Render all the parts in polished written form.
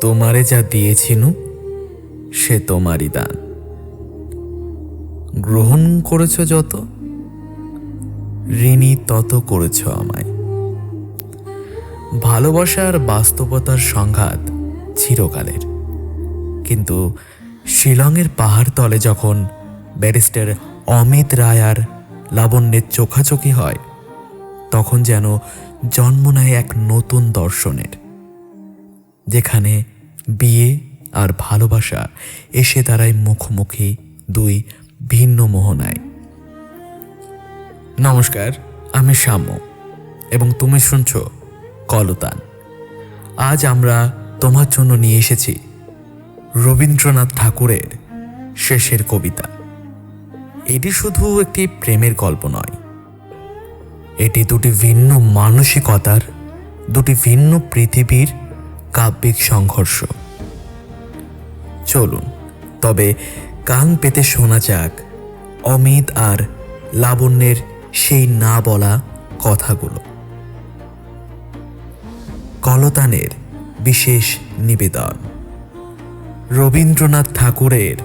তোমারে যা দিয়েছিনু সে তোমারই দান। গ্রহণ করেছ যত, ঋণী তত করেছ আমায়। ভালোবাসা আর বাস্তবতার সংঘাত চিরকালের, কিন্তু শিলংয়ের পাহাড় তলে যখন ব্যারিস্টার অমিত রায় আর লাবণ্যের চোখাচোখি হয়, তখন যেন জন্ম নেয় এক নতুন দর্শনের, যেখানে বিয়ে আর ভালোবাসা এসে দাঁড়ায় মুখোমুখি দুই ভিন্ন মোহনায়। নমস্কার, আমি সাম্য এবং তুমি শুনছ কলতান। আজ আমরা তোমার জন্য নিয়ে এসেছি রবীন্দ্রনাথ ঠাকুরের শেষের কবিতা। এটি শুধু একটি প্রেমের গল্প নয়, এটি দুটি ভিন্ন মানসিকতার, দুটি ভিন্ন পৃথিবীর কাব্যিক সংঘর্ষ। চলুন তবে কান পেতে শোনা যাক অমিত আর লাবণ্যের সেই না বলা কথাগুলো। কলতানের বিশেষ নিবেদন, রবীন্দ্রনাথ ঠাকুরের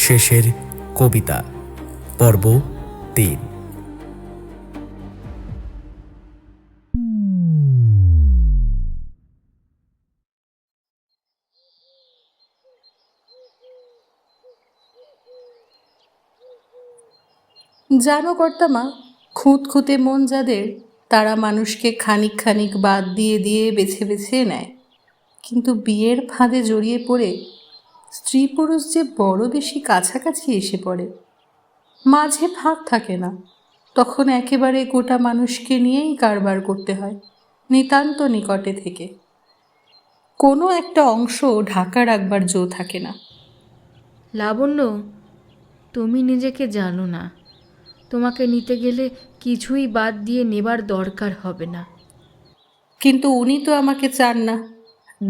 শেষের কবিতা, পর্ব ৩। জানো কর্তামা, খুঁতখুঁতে মন যাদের, তারা মানুষকে খানিক খানিক বাদ দিয়ে দিয়ে বেছে বেছে নেয়, কিন্তু বিয়ের ফাঁদে জড়িয়ে পড়ে স্ত্রী পুরুষ যে বড় বেশি কাছাকাছি এসে পড়ে, মাঝে ফাঁক থাকে না, তখন একেবারে গোটা মানুষকে নিয়েই কারবার করতে হয়, নিতান্ত নিকটে থেকে। কোনো একটা অংশ ঢাকা রাখবার জো থাকে না। লাবণ্য, তুমি নিজেকে জানো না, তোমাকে নিতে গেলে কিছুই বাদ দিয়ে নেবার দরকার হবে না। কিন্তু উনি তো আমাকে চান না।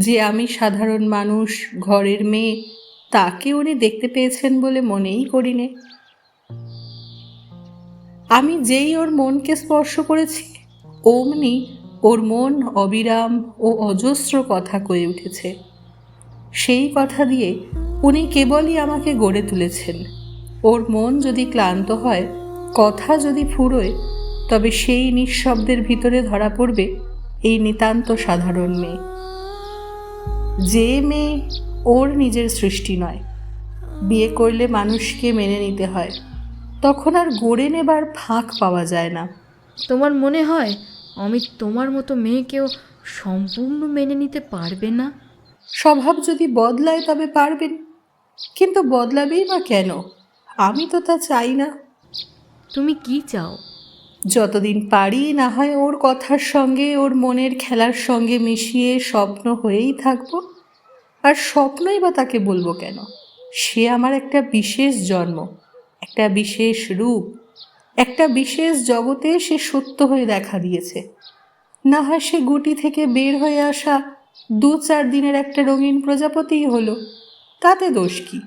যে আমি সাধারণ মানুষ, ঘরের মেয়ে, তাকে উনি দেখতে পেয়েছেন বলে মনেই করিনে। আমি যেই ওর মনকে স্পর্শ করেছি, অমনি ওর মন অবিরাম ও অজস্র কথা কয়ে উঠেছে। সেই কথা দিয়ে উনি কেবলই আমাকে গড়ে তুলেছেন। ওর মন যদি ক্লান্ত হয়, কথা যদি ফুরোয়, তবে সেই নিঃশব্দের ভিতরে ধরা পড়বে এই নিতান্ত সাধারণ মেয়ে। যে মেয়ে ওর নিজের সৃষ্টি নয়। বিয়ে করলে মানুষকে মেনে নিতে হয়, তখন আর গড়ে নেবার ফাঁক পাওয়া যায় না। তোমার মনে হয় অমিত তোমার মতো মেয়েকেও সম্পূর্ণ মেনে নিতে পারবে না? স্বভাব যদি বদলায় তবে পারবেন, কিন্তু বদলাবেই বা কেন? আমি তো তা চাই না। তুমি কি চাও? যতদিন পারি না হয় ওর কথার সঙ্গে, ওর মনের খেলার সঙ্গে মিশিয়ে স্বপ্ন হয়েই থাকবো। আর স্বপ্নই বা তাকে বলবো কেন? সে আমার একটা বিশেষ জন্ম, একটা বিশেষ রূপ, একটা বিশেষ জগতে সে সত্য হয়ে দেখা দিয়েছে। না হয় সে গুটি থেকে বের হয়ে আসা 2-4 দিনের একটা রঙিন প্রজাপতিই হলো, তাতে দোষ কি?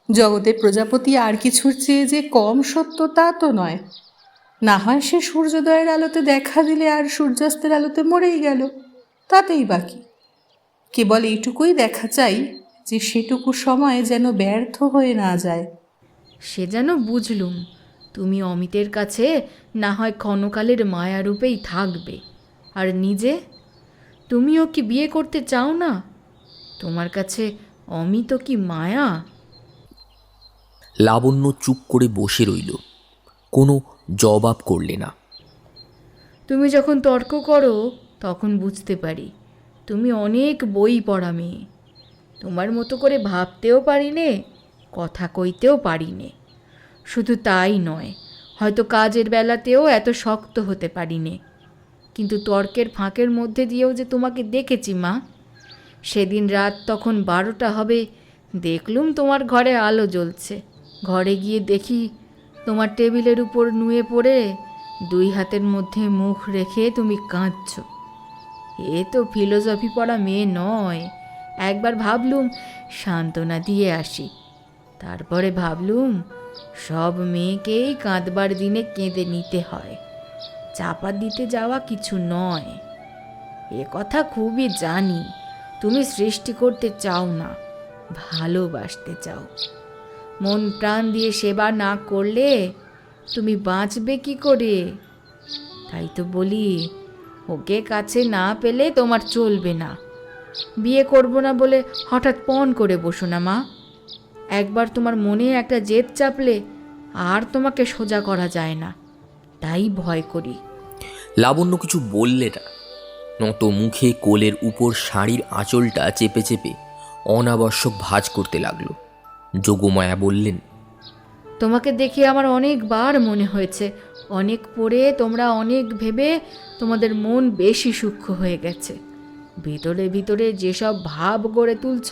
জগতে প্রজাপতি আর কিছুর চেয়ে যে কম সত্য তা তো নয়। না হয় সে সূর্যোদয়ের আলোতে দেখা দিলে আর সূর্যাস্তের আলোতে মরেই গেল, তাতেই বাকি। কেবল এইটুকুই দেখা চাই যে সেটুকু সময় যেন ব্যর্থ হয়ে না যায়। সে যেন বুঝলুম, তুমি অমিতের কাছে না হয় ক্ষণকালের মায়ারূপেই থাকবে, আর নিজে তুমিও কি বিয়ে করতে চাও না? তোমার কাছে অমিত কি মায়া? লাবণ্য চুপ করে বসে রইল, কোনো জবাব করলে না। তুমি যখন তর্ক করো তখন বুঝতে পারি তুমি অনেক বই পড়া মেয়ে। তোমার মতো করে ভাবতেও পারি নে, কথা কইতেও পারি নে। শুধু তাই নয়, হয়তো কাজের বেলাতেও এত শক্ত হতে পারি নে, কিন্তু তর্কের ফাঁকের মধ্যে দিয়েও যে তোমাকে দেখেছি মা। সেদিন রাত তখন 12টা হবে, দেখলুম তোমার ঘরে আলো জ্বলছে। ঘরে গিয়ে দেখি তোমার টেবিলের উপর নুয়ে পড়ে 2 হাতের মধ্যে মুখ রেখে তুমি কাঁদছ। এ তো ফিলোসফি পড়া মেয়ে নয়। একবার ভাবলুম সান্ত্বনা দিয়ে আসি, তারপরে ভাবলুম সব মেয়েকেই কাঁদবার দিনে কেঁদে নিতে হয়, চাপা দিতে যাওয়া কিছু নয়। এ কথা খুবই জানি, তুমি সৃষ্টি করতে চাও না, ভালোবাসতে চাও। মন প্রাণ দিয়ে সেবা না করলে তুমি বাঁচবে কি করে? তাই তো বলি, ওকে কাছে না পেলে তোমার চলবে না। বিয়ে করব না বলে হঠাৎ পণ করে বসো না মা। একবার তোমার মনে একটা জেদ চাপলে আর তোমাকে সোজা করা যায় না, তাই ভয় করি। লাবণ্য কিছু বললে না, নত মুখে কোলের উপর শাড়ির আঁচলটা চেপে চেপে অনাবশ্যক ভাঁজ করতে লাগলো। যোগমায়া বললেন, তোমাকে দেখে আমার অনেকবার মনে হয়েছে, অনেক পড়ে তোমরা অনেক ভেবে তোমাদের মন বেশি সূক্ষ্ম হয়ে গেছে। ভিতরে ভিতরে যেসব ভাব গড়ে তুলছ,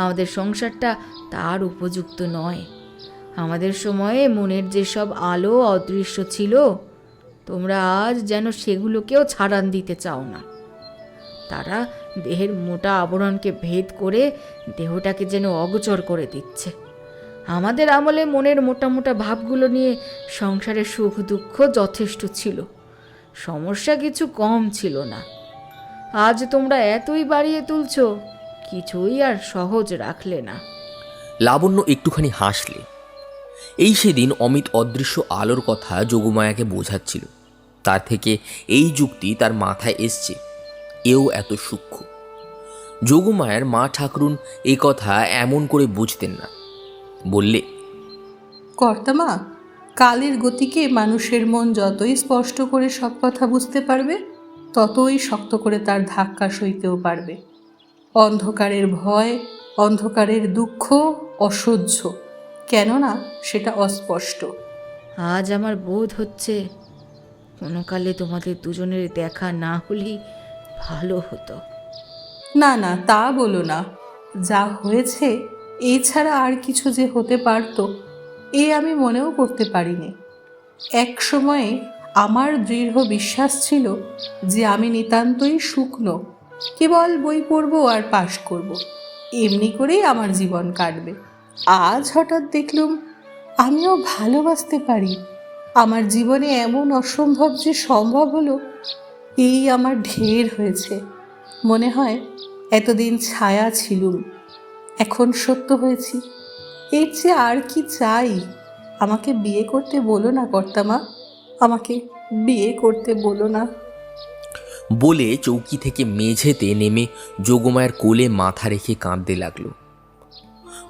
আমাদের সংসারটা তার উপযুক্ত নয়। আমাদের সময়ে মনের যেসব আলো অদৃশ্য ছিল, তোমরা আজ যেন সেগুলোকেও ছাড়ান দিতে চাও না। তারা দেহের মোটা আবরণকে ভেদ করে দেহটাকে যেন অগোচর করে দিচ্ছে। আমাদের আমলে মনের মোটা মোটা ভাবগুলো নিয়ে সংসারের সুখ দুঃখ যথেষ্ট ছিল, সমস্যা কিছু কম ছিল না। আজ তোমরা এতই বাড়িয়ে তুলছ, কিছুই আর সহজ রাখলে না। লাবণ্য একটুখানি হাসলে। এই সেদিন অমিত অদৃশ্য আলোর কথা যোগমায়াকে বোঝাচ্ছিল, তার থেকে এই যুক্তি তার মাথায় এসছে, এও এত সূক্ষ্ম। যোগমায়ার মা ঠাকরুন এই কথা এমন করে বুঝতেন না। বললে, কর্তামা, কালের গতিকে মানুষের মন যতই স্পষ্ট করে সব কথা বুঝতে পারবে, ততই শক্ত করে তার ধাক্কা সইতেও পারবে। অন্ধকারের ভয়, অন্ধকারের দুঃখ অসহ্য, কেননা সেটা অস্পষ্ট। আজ আমার বোধ হচ্ছে কোনো কালে তোমাদের দুজনের দেখা না হলেই ভালো হতো। না না, তা বলো না। যা হয়েছে এছাড়া আর কিছু যে হতে পারতো, এ আমি মনেও করতে পারিনি। এক সময়ে আমার দৃঢ় বিশ্বাস ছিল যে আমি নিতান্তই শুকনো, কেবল বই পড়বো আর পাশ করব, এমনি করেই আমার জীবন কাটবে। আজ হঠাৎ দেখলুম আমিও ভালোবাসতে পারি। আমার জীবনে এমন অসম্ভব যে সম্ভব হলো, এই আমার ঢের হয়েছে। মনে হয় এতদিন ছায়া ছিলুম, এখন সত্য হয়েছি। এর চেয়ে আর কি চাই? আমাকে বিয়ে করতে বলো না কর্তামা, আমাকে বিয়ে করতে বলো না। বলে চৌকি থেকে মেঝেতে নেমে যোগমায়ের কোলে মাথা রেখে কাঁদতে লাগলো।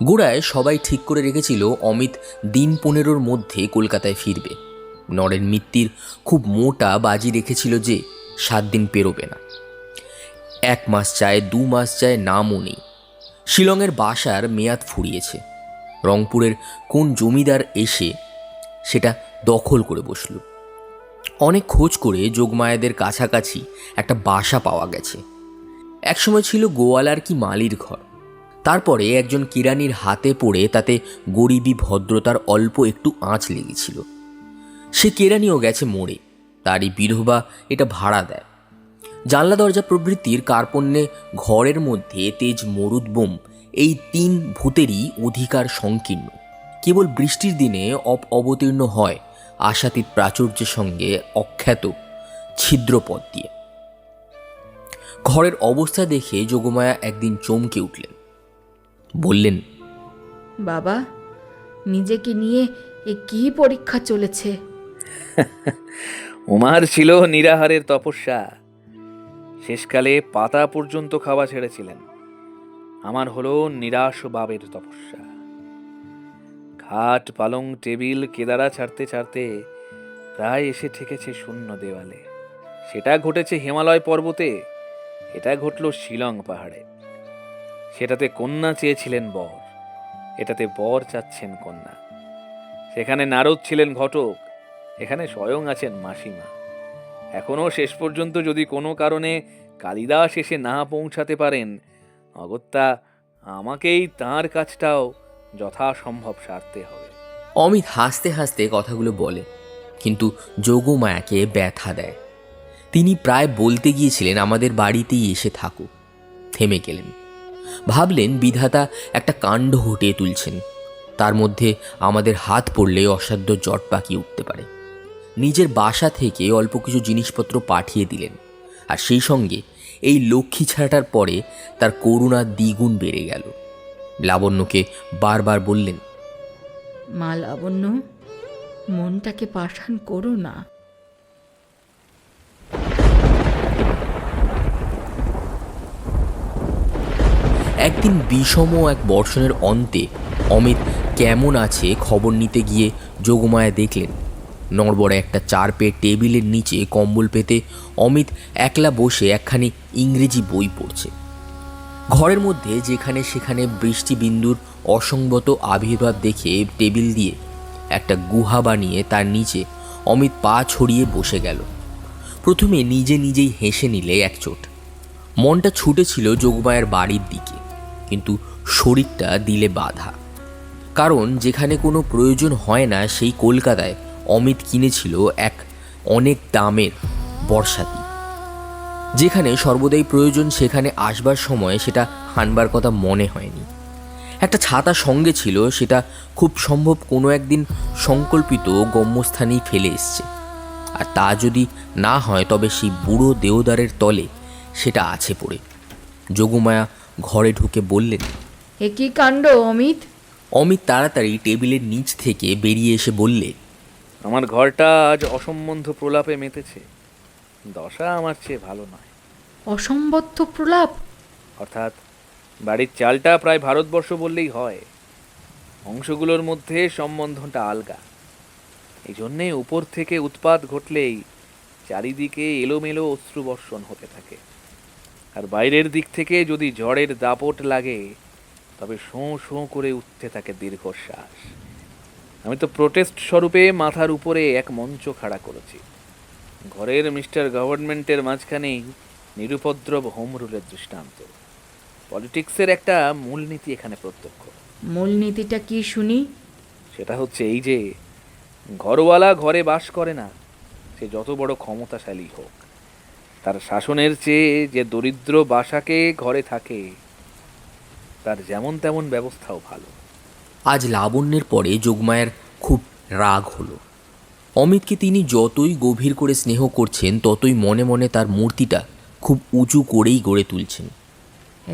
গোড়ায় সবাই ঠিক করে রেখেছিল অমিত দিন 15 মধ্যে কলকাতায় ফিরবে। নরেন মিত্তির খুব মোটা বাজি রেখেছিল যে 7 দিন পেরোবে না। 1 মাস চায়, 2 মাস চায়, নামও নেই। শিলংয়ের বাসার মেয়াদ ফুরিয়েছে। রংপুরের কোন জমিদার এসে সেটা দখল করে বসল। অনেক খোঁজ করে যোগমায়াদের কাছাকাছি একটা বাসা পাওয়া গেছে। একসময় ছিল গোয়ালার কি মালির ঘর, তারপরে একজন কিরানির হাতে পড়ে তাতে গরিবী ভদ্রতার অল্প একটু আঁচ লেগেছিল। সে কেরানিও গেছে মরে, তারই বিধবা এটা ভাড়া দেয়। জানলা দরজা প্রভৃতির কার্পণ্যে ঘরের মধ্যে তেজ মরুদ্বোম এই 3 ভূতেরই অধিকার সংকীর্ণ। কেবল বৃষ্টির দিনে অবতীর্ণ হয় আশাতীত প্রাচুর্যের সঙ্গে অখ্যাত ছিদ্রপথ দিয়ে। ঘরের অবস্থা দেখে যোগমায়া একদিন চমকে উঠলেন। বললেন, বাবা, নিজেকে নিয়ে এ কি পরীক্ষা চলেছে? উমার ছিল নিরাহারের তপস্যা, শেষকালে পাতা পর্যন্ত খাওয়া ছেড়েছিলেন। আমার হলো নিরাশ ভাবের তপস্যা। খাট, পালং, টেবিল কেদারা ছাড়তে ছাড়তে প্রায় এসে ঠেকেছে শূন্য দেওয়ালে। সেটা ঘটেছে হিমালয় পর্বতে, এটা ঘটল শিলং পাহাড়ে। সেটাতে কন্যা চেয়েছিলেন বর, এটাতে বর চাচ্ছেন কন্যা। সেখানে নারদ ছিলেন ঘটক, এখানে স্বয়ং আছেন মাসিমা। এখনো শেষ পর্যন্ত যদি কোনো কারণে কালিদাস এসে না পৌঁছাতে পারেন, অগত্যা আমাকেই তাঁর কাজটাও যথাসম্ভব সারতে হবে। অমিত হাসতে হাসতে কথাগুলো বলে, কিন্তু যোগমায়াকে ব্যথা দেয়। তিনি প্রায় বলতে গিয়েছিলেন আমাদের বাড়িতেই এসে থাকো, থেমে গেলেন। ভাবলেন বিধাতা একটা কাণ্ড ঘটিয়ে তুলছেন, তার মধ্যে আমাদের হাত পড়লে অসাধ্য জট পাকিয়ে উঠতে পারে। নিজের বাসা থেকে অল্প কিছু জিনিসপত্র পাঠিয়ে দিলেন, আর সেই সঙ্গে এই লক্ষ্মী ছাড়াটার পরে তার করুণা দ্বিগুণ বেড়ে গেল। লাবণ্যকে বারবার বললেন, মা লাবণ্য, মনটাকে পাষাণ করো না। একদিন বিষম এক বর্ষণের অন্তে অমিত কেমন আছে খবর নিতে গিয়ে যোগমায়া দেখলেন নড়বড়ে একটা চারপেয়ে টেবিলের নিচে কম্বল পেতে অমিত একলা বসে একখানি ইংরেজি বই পড়ছে। ঘরের মধ্যে যেখানে সেখানে বৃষ্টিবিন্দুর অসংগত আবির্ভাব দেখে টেবিল দিয়ে একটা গুহা বানিয়ে তার নিচে অমিত পা ছড়িয়ে বসে গেল। প্রথমে নিজে নিজেই হেসে নিলে একচোট। মনটা ছুটেছিল যোগমায়ের বাড়ির দিকে, কিন্তু শরীরটা দিলে বাধা। কারণ যেখানে কোনো প্রয়োজন হয় না সেই কলকাতায় অমিত কিনেছিল এক অনেক দামের বর্ষাতি। যেখানে সর্বদাই প্রয়োজন সেখানে আসবার সময় সেটা হানবার কথা মনে হয়নি। একটা ছাতা সঙ্গে ছিল, সেটা খুব সম্ভব কোনো একদিন সংকল্পিত গম্যস্থানেই ফেলে এসছে। আর তা যদি না হয় তবে সেই বুড়ো দেওদারের তলে সেটা আছে পড়ে। যোগমায়া ঘরে ঢুকে বললেন, এ কি কাণ্ড অমিত? অমিত তাড়াতাড়ি টেবিলের নিচ থেকে বেরিয়ে এসে বললে, আমার ঘরটা আজ অসম্বন্ধ প্রলাপে মেতেছে। দশা আমার চেয়ে ভালো নয়। অসম্বদ্ধ প্রলাপ? অর্থাৎ বাড়ির চালটা প্রায় ভারতবর্ষ বললেই হয়। অংশগুলোর মধ্যে সম্বন্ধটা আলগা। এই জন্যে উপর থেকে উৎপাত ঘটলেই চারিদিকে এলোমেলো অশ্রুবর্ষণ হতে থাকে। আর বাইরের দিক থেকে যদি ঝড়ের দাপট লাগে তবে শোঁ শোঁ করে উঠতে থাকে দীর্ঘশ্বাস। আমি তো প্রোটেস্ট স্বরূপে মাথার উপরে এক মঞ্চ খাড়া করেছি। ঘরের মিস্টার গভর্নমেন্টের মাঝখানেই নিরুপদ্রব হোম রুলের দৃষ্টান্ত। পলিটিক্সের একটা মূলনীতি এখানে প্রত্যক্ষ। মূলনীতিটা কি শুনি? সেটা হচ্ছে এই যে, ঘরওয়ালা ঘরে বাস করে না, সে যত বড় ক্ষমতাশালী হোক। তার শাসনের চেয়ে যে দরিদ্র বাসাকে ঘরে থাকে তার যেমন তেমন ব্যবস্থাও ভালো। আজ লাবণ্যের পরে যোগমায়ের খুব রাগ হলো। অমিতকে তিনি যতই গভীর করে স্নেহ করছেন ততই মনে মনে তার মূর্তিটা খুব উঁচু করেই গড়ে তুলছেন।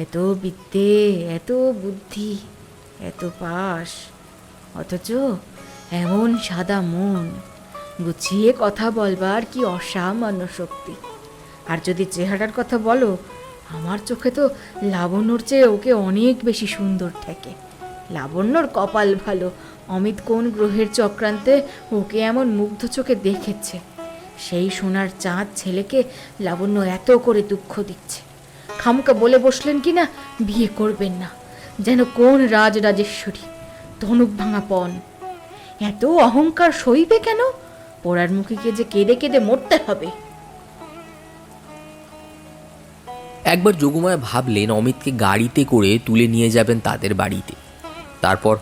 এত বিদ্যে, এত বুদ্ধি, এত পাস, অথচ এমন সাদা মন, গুছিয়ে কথা বলবার কি অসামান্য শক্তি। আর যদি চেহারার কথা বলো, আমার চোখে তো লাবণ্যর চেয়ে ওকে অনেক বেশি সুন্দর ঠেকে। লাবণ্যর কপাল ভালো, অমিত কোন গ্রহের চক্রান্তে ওকে এমন মুগ্ধ চোখে দেখেছে। সেই সোনার চাঁদ ছেলেকে লাবণ্য এত করে দুঃখ দিচ্ছে। খামকা বলে বসলেন কি না বিয়ে করবেন না, যেন কোন রাজরাজেশ্বরী, ধনুক ভাঙা পণ। এত অহংকার সইবে কেন? পোড়ার মুখীকে যে কেঁদে কেঁদে মরতে হবে। একবার যোগমায়া ভাবলেন অমিতকে গাড়িতে করে তুলে নিয়ে যাবেন তাদের বাড়িতে। তারপর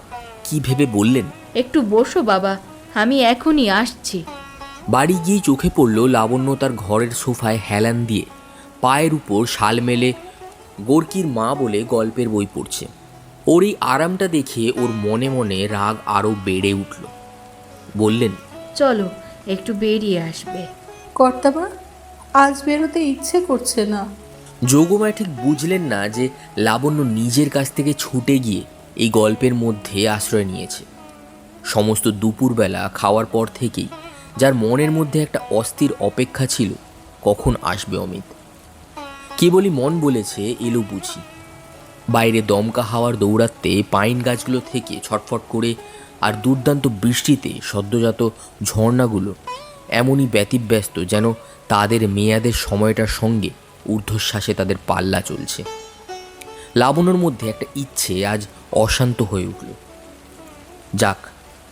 কি ভেবে বললেন, একটু বসো বাবা, আমি এখনই আসছি। বাড়ি গিয়ে চোখে পড়ল লাবণ্য তার ঘরের সোফায় হেলান দিয়ে পায়ের উপর শাল মেলে গোর্কির মা বলে গল্পের বই পড়ছে। ওর এই আরামটা দেখে ওর মনে মনে রাগ আরও বেড়ে উঠল। বললেন, চলো একটু বেরিয়ে আসবে। কর্তাবা, আজ বেরোতে ইচ্ছে করছে না। যোগমায়া ঠিক বুঝলেন না যে লাবণ্য নিজের কাছ থেকে ছুটে গিয়ে এই গল্পের মধ্যে আশ্রয় নিয়েছে। সমস্ত দুপুরবেলা খাওয়ার পর থেকেই যার মনের মধ্যে একটা অস্থির অপেক্ষা ছিল কখন আসবে অমিত। কেবলই মন বলেছে এলো বুঝি। বাইরে দমকা হাওয়ার দৌড়াতে পাইন গাছগুলো থেকে ছটফট করে আর দুর্দান্ত বৃষ্টিতে সদ্যজাত ঝর্ণাগুলো এমনই ব্যতিব্যস্ত যেন তাদের মেয়াদের সময়টার সঙ্গে ঊর্ধ্বশ্বাসে তাদের পাল্লা চলছে। লাবণ্যর মধ্যে একটা ইচ্ছে আজ অশান্ত হয়ে উঠল। যাক,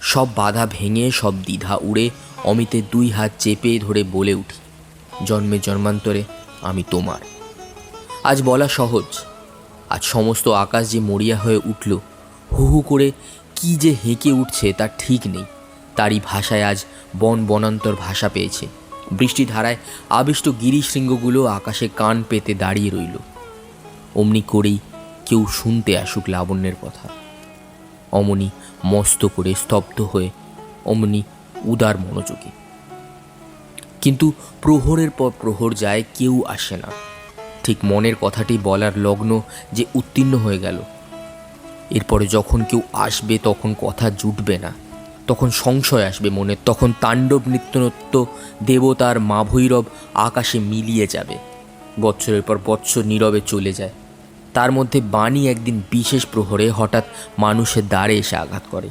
সব বাধা ভেঙে সব দ্বিধা উড়ে অমিতের দুই হাত চেপে ধরে বলে উঠি, জন্মে জন্মান্তরে আমি তোমার। আজ বলা সহজ, আজ সমস্ত আকাশ যে মরিয়া হয়ে উঠল, হু হু করে কি যে হেঁকে উঠছে তার ঠিক নেই। তারই ভাষায় আজ বন বনান্তর ভাষা পেয়েছে। বৃষ্টিধারায় আবিষ্ট গিরিশৃঙ্গগুলো আকাশে কান পেতে দাঁড়িয়ে রইল। অমনি করেই কেউ শুনতে আসুক লাবণ্যের কথা। অমনি মস্ত করে স্তব্ধ হয়ে, অমনি উদার মনোযোগী। কিন্তু প্রহরের পর প্রহর যায়, কেউ আসে না। ঠিক মনের কথাটি বলার লগ্ন যে উত্তীর্ণ হয়ে গেল। এরপরে যখন কেউ আসবে তখন কথা জুটবে না, তখন সংশয় আসবে মনে, তখন তাণ্ডব নৃত্যনত্য দেবতার মা ভৈরব আকাশে মিলিয়ে যাবে। বৎসরের পর বৎসর নীরবে চলে যায়। তার মধ্যে বাণী একদিন বিশেষ প্রহরে হঠাৎ মানুষের দ্বারে এসে আঘাত করে।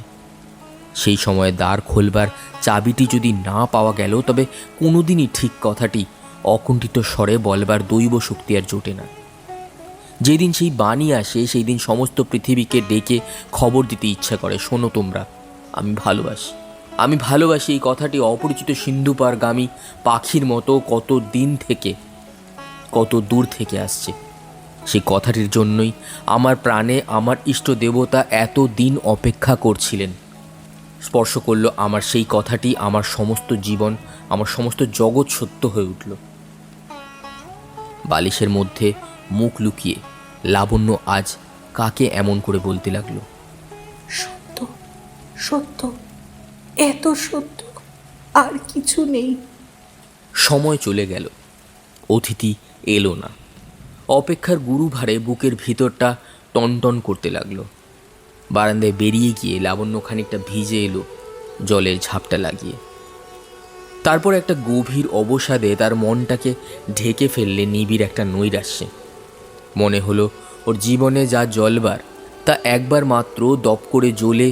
সেই সময়ে দ্বার খোলবার চাবিটি যদি না পাওয়া গেল, তবে কোনোদিনই ঠিক কথাটি অকুণ্ঠিত স্বরে বলবার দৈব শক্তি আর জোটে না। যেদিন সেই বাণী আসে সেই দিন সমস্ত পৃথিবীকে ডেকে খবর দিতে ইচ্ছা করে, শোনো তোমরা, আমি ভালোবাসি, আমি ভালোবাসি। এই কথাটি অপরিচিত সিন্ধুপারগামী পাখির মতো কত দিন থেকে, কত দূর থেকে আসছে। সেই কথাটির জন্যই আমার প্রাণে আমার ইষ্ট দেবতা এত দিন অপেক্ষা করছিলেন। স্পর্শ করলো আমার সেই কথাটি, আমার সমস্ত জীবন, আমার সমস্ত জগৎ সত্য হয়ে উঠল। বালিশের মধ্যে মুখ লুকিয়ে লাবণ্য আজ কাকে এমন করে বলতে লাগলো? সত্য, সত্য, এত সত্য, আর কিছু নেই। সময় চলে গেল, অতিথি এলো না। অপেক্ষার গুরুভারে বুকের ভিতরটা টনটন করতে লাগলো। বারান্দায় বেরিয়ে গিয়ে লাবণ্য খানিকটা ভিজে এলো জলের ঝাপটা লাগিয়ে। তারপর একটা গভীর অবসাদে তার মনটাকে ঢেকে ফেললে নিবিড় একটা নৈরাশ্যে। মনে হলো ওর জীবনে যা জ্বলবার তা একবার মাত্র দপ করে জ্বলে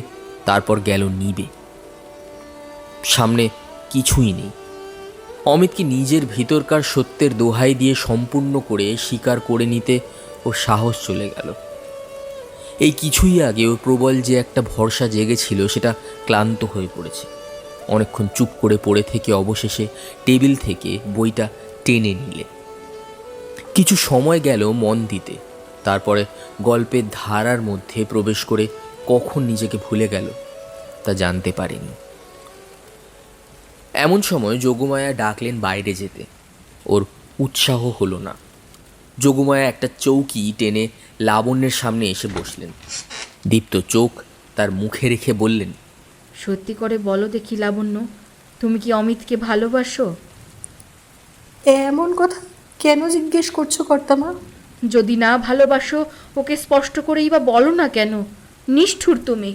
তারপর গেল নিবে। সামনে কিছুই নেই। অমিতকে নিজের ভিতরকার সত্যের দোহাই দিয়ে সম্পূর্ণ করে স্বীকার করে নিতে ও সাহস চলে গেল। এই কিছুই আগে ওর প্রবল যে একটা ভরসা জেগেছিল সেটা ক্লান্ত হয়ে পড়েছে। অনেকক্ষণ চুপ করে পড়ে থেকে অবশেষে টেবিল থেকে বইটা টেনে নিলে। কিছু সময় গেল মন দিতে, তারপরে গল্পের ধারার মধ্যে প্রবেশ করে কখন নিজেকে ভুলে গেল তা জানতে পারেনি। এমন সময় যোগমায়া ডাকলেন বাইরে যেতে। ওর উৎসাহ হলো না। যোগমায়া একটা চৌকি টেনে লাবণ্যের সামনে এসে বসলেন। দীপ্ত চোখ তার মুখে রেখে বললেন, সত্যি করে বলো দেখি লাবণ্য, তুমি কি অমিতকে ভালোবাসো? এমন কথা কেন জিজ্ঞেস করছো কর্তামা? যদি না ভালোবাসো ওকে স্পষ্ট করেই বা বলো না কেন? নিষ্ঠুর তুমি।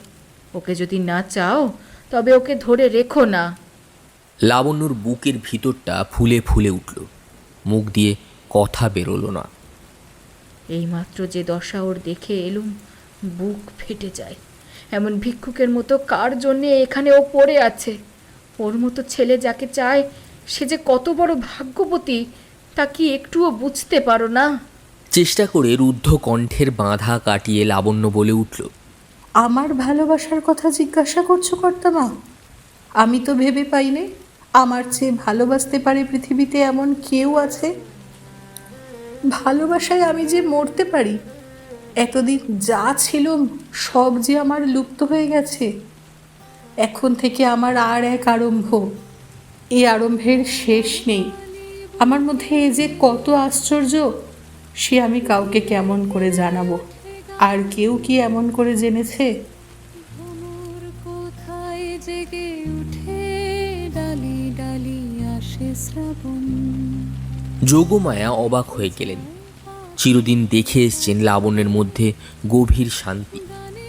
ওকে যদি না চাও তবে ওকে ধরে রেখো না। লাবণ্যর বুকের ভিতরটা ফুলে ফুলে উঠল, মুখ দিয়ে কথা বেরোলো না। এইমাত্র যে দশা ওর দেখে এলুম, বুক ফেটে যায়। এমন ভিক্ষুকের মতো কার জন্যে এখানে ও পড়ে আছে? ওর মতো ছেলে যাকে চায় সে যে কত বড় ভাগ্যবতী তা কি একটুও বুঝতে পারো না? চেষ্টা করে রুদ্ধ কণ্ঠের বাঁধা কাটিয়ে লাবণ্য বলে উঠল, আমার ভালোবাসার কথা জিজ্ঞাসা করছো কর্তামা? আমি তো ভেবে পাইনি আমার চেয়ে ভালোবাসতে পারে পৃথিবীতে এমন কেউ আছে। ভালোবাসায় আমি যে মরতে পারি। এতদিন যা ছিল সব যে আমার লুপ্ত হয়ে গেছে। এখন থেকে আমার আর এক আরম্ভ। এই আরম্ভের শেষ নেই। আমার মধ্যে এ যে কত আশ্চর্য সে আমি কাউকে কেমন করে জানাবো? আর কেউ কি এমন করে জেনেছে? ভ্রমর কোথায় জেগে উঠে ডালি ডালি আসে শ্রাবণ। যোগমায়া অবাক হয়ে গেলেন। চিরদিন দেখে এসছেন লাবণ্যের মধ্যে গভীর শান্তি।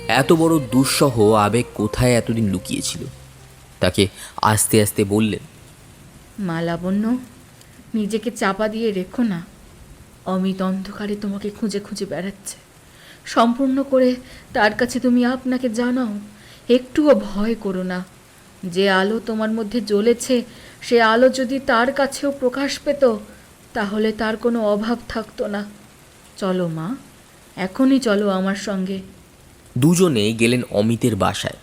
এত বড় দুঃসহ আবেগ কোথায় এতদিন লুকিয়েছিল? তাকে আস্তে আস্তে বললেন, মা লাবণ্য, নিজেকে চাপা দিয়ে রেখো না। অমিত অন্ধকারে তোমাকে খুঁজে খুঁজে বেড়াচ্ছে। সম্পূর্ণ করে তার কাছে তুমি আপনাকে জানাও। একটুও ভয় করো না। যে আলো তোমার মধ্যে জ্বলেছে সে আলো যদি তার কাছেও প্রকাশ পেত তাহলে তার কোনো অভাব থাকতো না। চলো মা, এখনই চলো আমার সঙ্গে। দুজনে গেলেন অমিতের বাসায়।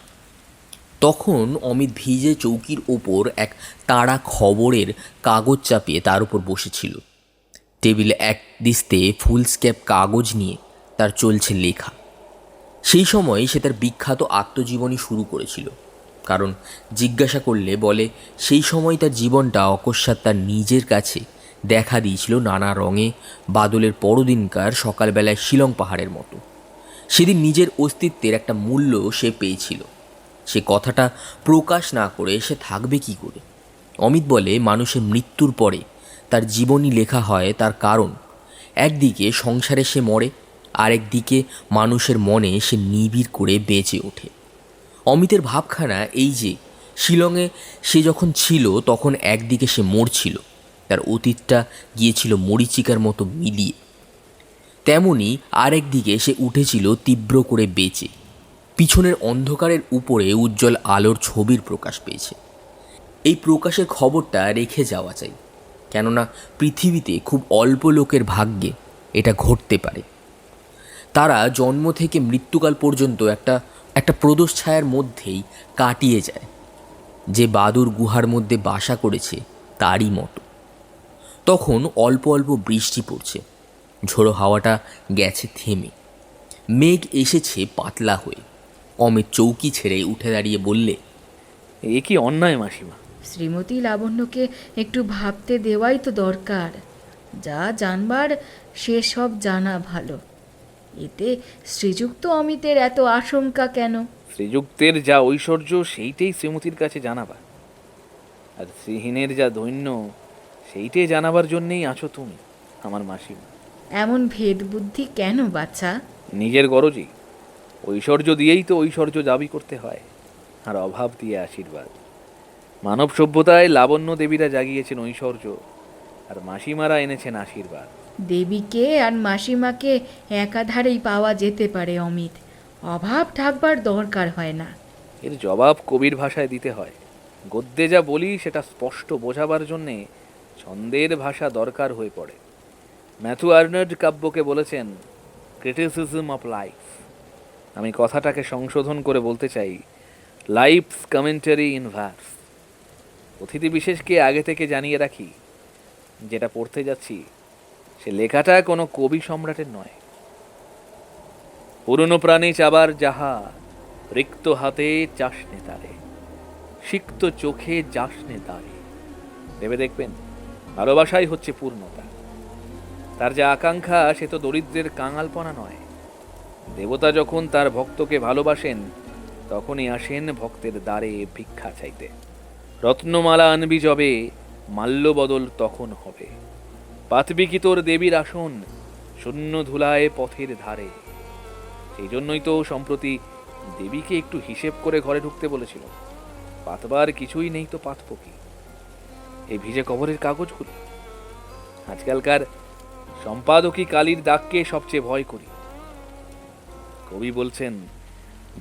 তখন অমিত ভিজে চৌকির ওপর এক তাড়া খবরের কাগজ চাপিয়ে তার উপর বসেছিল। টেবিলে এক দিস্তে ফুলস্ক্যাপ কাগজ নিয়ে তার চলছে লেখা। সেই সময় সে তার বিখ্যাত আত্মজীবনী শুরু করেছিল। কারণ জিজ্ঞাসা করলে বলে সেই সময় তার জীবনটা অকস্মাৎ তার নিজের কাছে দেখা দিয়েছিল নানা রঙে, বাদলের পরদিনকার সকালবেলায় শিলং পাহাড়ের মতো। সেদিন নিজের অস্তিত্বের একটা মূল্য সে পেয়েছিল। সে কথাটা প্রকাশ না করে সে থাকবে কি করে? অমিত বলে মানুষের মৃত্যুর পরে তার জীবনী লেখা হয়, তার কারণ একদিকে সংসারে সে মরে, আরেকদিকে মানুষের মনে সে নিবিড় করে বেঁচে ওঠে। অমিতের ভাবখানা এই যে, শিলংয়ে সে যখন ছিল তখন একদিকে সে মরছিল, তার অতীতটা গিয়েছিল মরীচিকার মতো মিলিয়ে, তেমনি আরেকদিকে সে উঠেছিল তীব্র করে বেঁচে। পিছনের অন্ধকারের উপরে উজ্জ্বল আলোর ছবির প্রকাশ পেয়েছে। এই প্রকাশের খবরটা রেখে যাওয়া চাই, কেননা পৃথিবীতে খুব অল্প লোকের ভাগ্যে এটা ঘটতে পারে। তারা জন্ম থেকে মৃত্যুকাল পর্যন্ত একটা প্রদোষ ছায়ার মধ্যেই কাটিয়ে যায়, যে বাদুর গুহার মধ্যে বাসা করেছে তারই মতো। তখন অল্প অল্প বৃষ্টি পড়ছে, ঝোড়ো হাওয়াটা গেছে থেমে, মেঘ এসেছে পাতলা হয়ে। অমিত চৌকি ছেড়ে উঠে দাঁড়িয়ে বললে, এ কি অন্যায় মাসিমা! শ্রীমতী লাবণ্যকে একটু ভাবতে দেওয়াই তো দরকার। যা জানবার সে সব জানা ভালো। এতে শ্রীযুক্ত অমিতের এত আশঙ্কা কেন? শ্রীযুক্তের যা ঐশ্বর্য সেইটাই শ্রীমতীর কাছে জানাবা, আর শ্রীহীনের যা দৈন্য সেইটাই জানাবার জন্যেই আছো তুমি, আমার মাসিমা। এমন ভেদ বুদ্ধি কেন বাছা? নিজের গরজই। ঐশ্বর্য দিয়েই তো ঐশ্বর্য দাবি করতে হয়, আর অভাব দিয়ে আশীর্বাদ। মানব সভ্যতায় লাবণ্য দেবীরা জাগিয়েছেন ঐশ্বর্য, আর মাসিমারা এনেছেন আশীর্বাদ। দেবীকে আর মাসিমাকে একাধারেই পাওয়া যেতে পারে অমিত, অভাব ঢাকবার দরকার হয় না। এর জবাব কবির ভাষায় দিতে হয়। গদ্যে যা বলি সেটা স্পষ্ট বোঝাবার জন্যে ছন্দের ভাষা দরকার হয়ে পড়ে। ম্যাথু আর্নাল্ড কাব্যকে বলেছেন ক্রিটিসিজম অফ লাইফ। আমি কথাটাকে সংশোধন করে বলতে চাই লাইফস কমেন্টারি ইন ভার্স। অতিথি বিশেষকে আগে থেকে জানিয়ে রাখি, যেটা পড়তে যাচ্ছি সে লেখাটা কোনো কবি সম্রাটের নয়। পুরনো প্রাণী চাবার যাহা, রিক্ত হাতে চাষনে তারে, সিক্ত চোখে যাসনে তারে। ভেবে দেখবেন, ভালোবাসাই হচ্ছে পূর্ণতা। তার যে আকাঙ্ক্ষা সে তো দরিদ্রের কাঙালপনা নয়। দেবতা যখন তার ভক্তকে ভালোবাসেন তখনই আসেন ভক্তের দ্বারে ভিক্ষা চাইতে। রত্নমালা আনবি যবে, মাল্য বদল তখন হবে। পাতবি কি তোর দেবীর আসন, শূন্য ধুলায় পথের ধারে। সেই জন্যই তো সম্প্রতি দেবীকে একটু হিসেব করে ঘরে ঢুকতে বলেছিল। পাতবার কিছুই নেই তো পাতব কি? এই ভিজে কবরের কাগজগুলো। আজকালকার সম্পাদকী কালীর দাগকে সবচেয়ে ভয় করি। কবি বলছেন,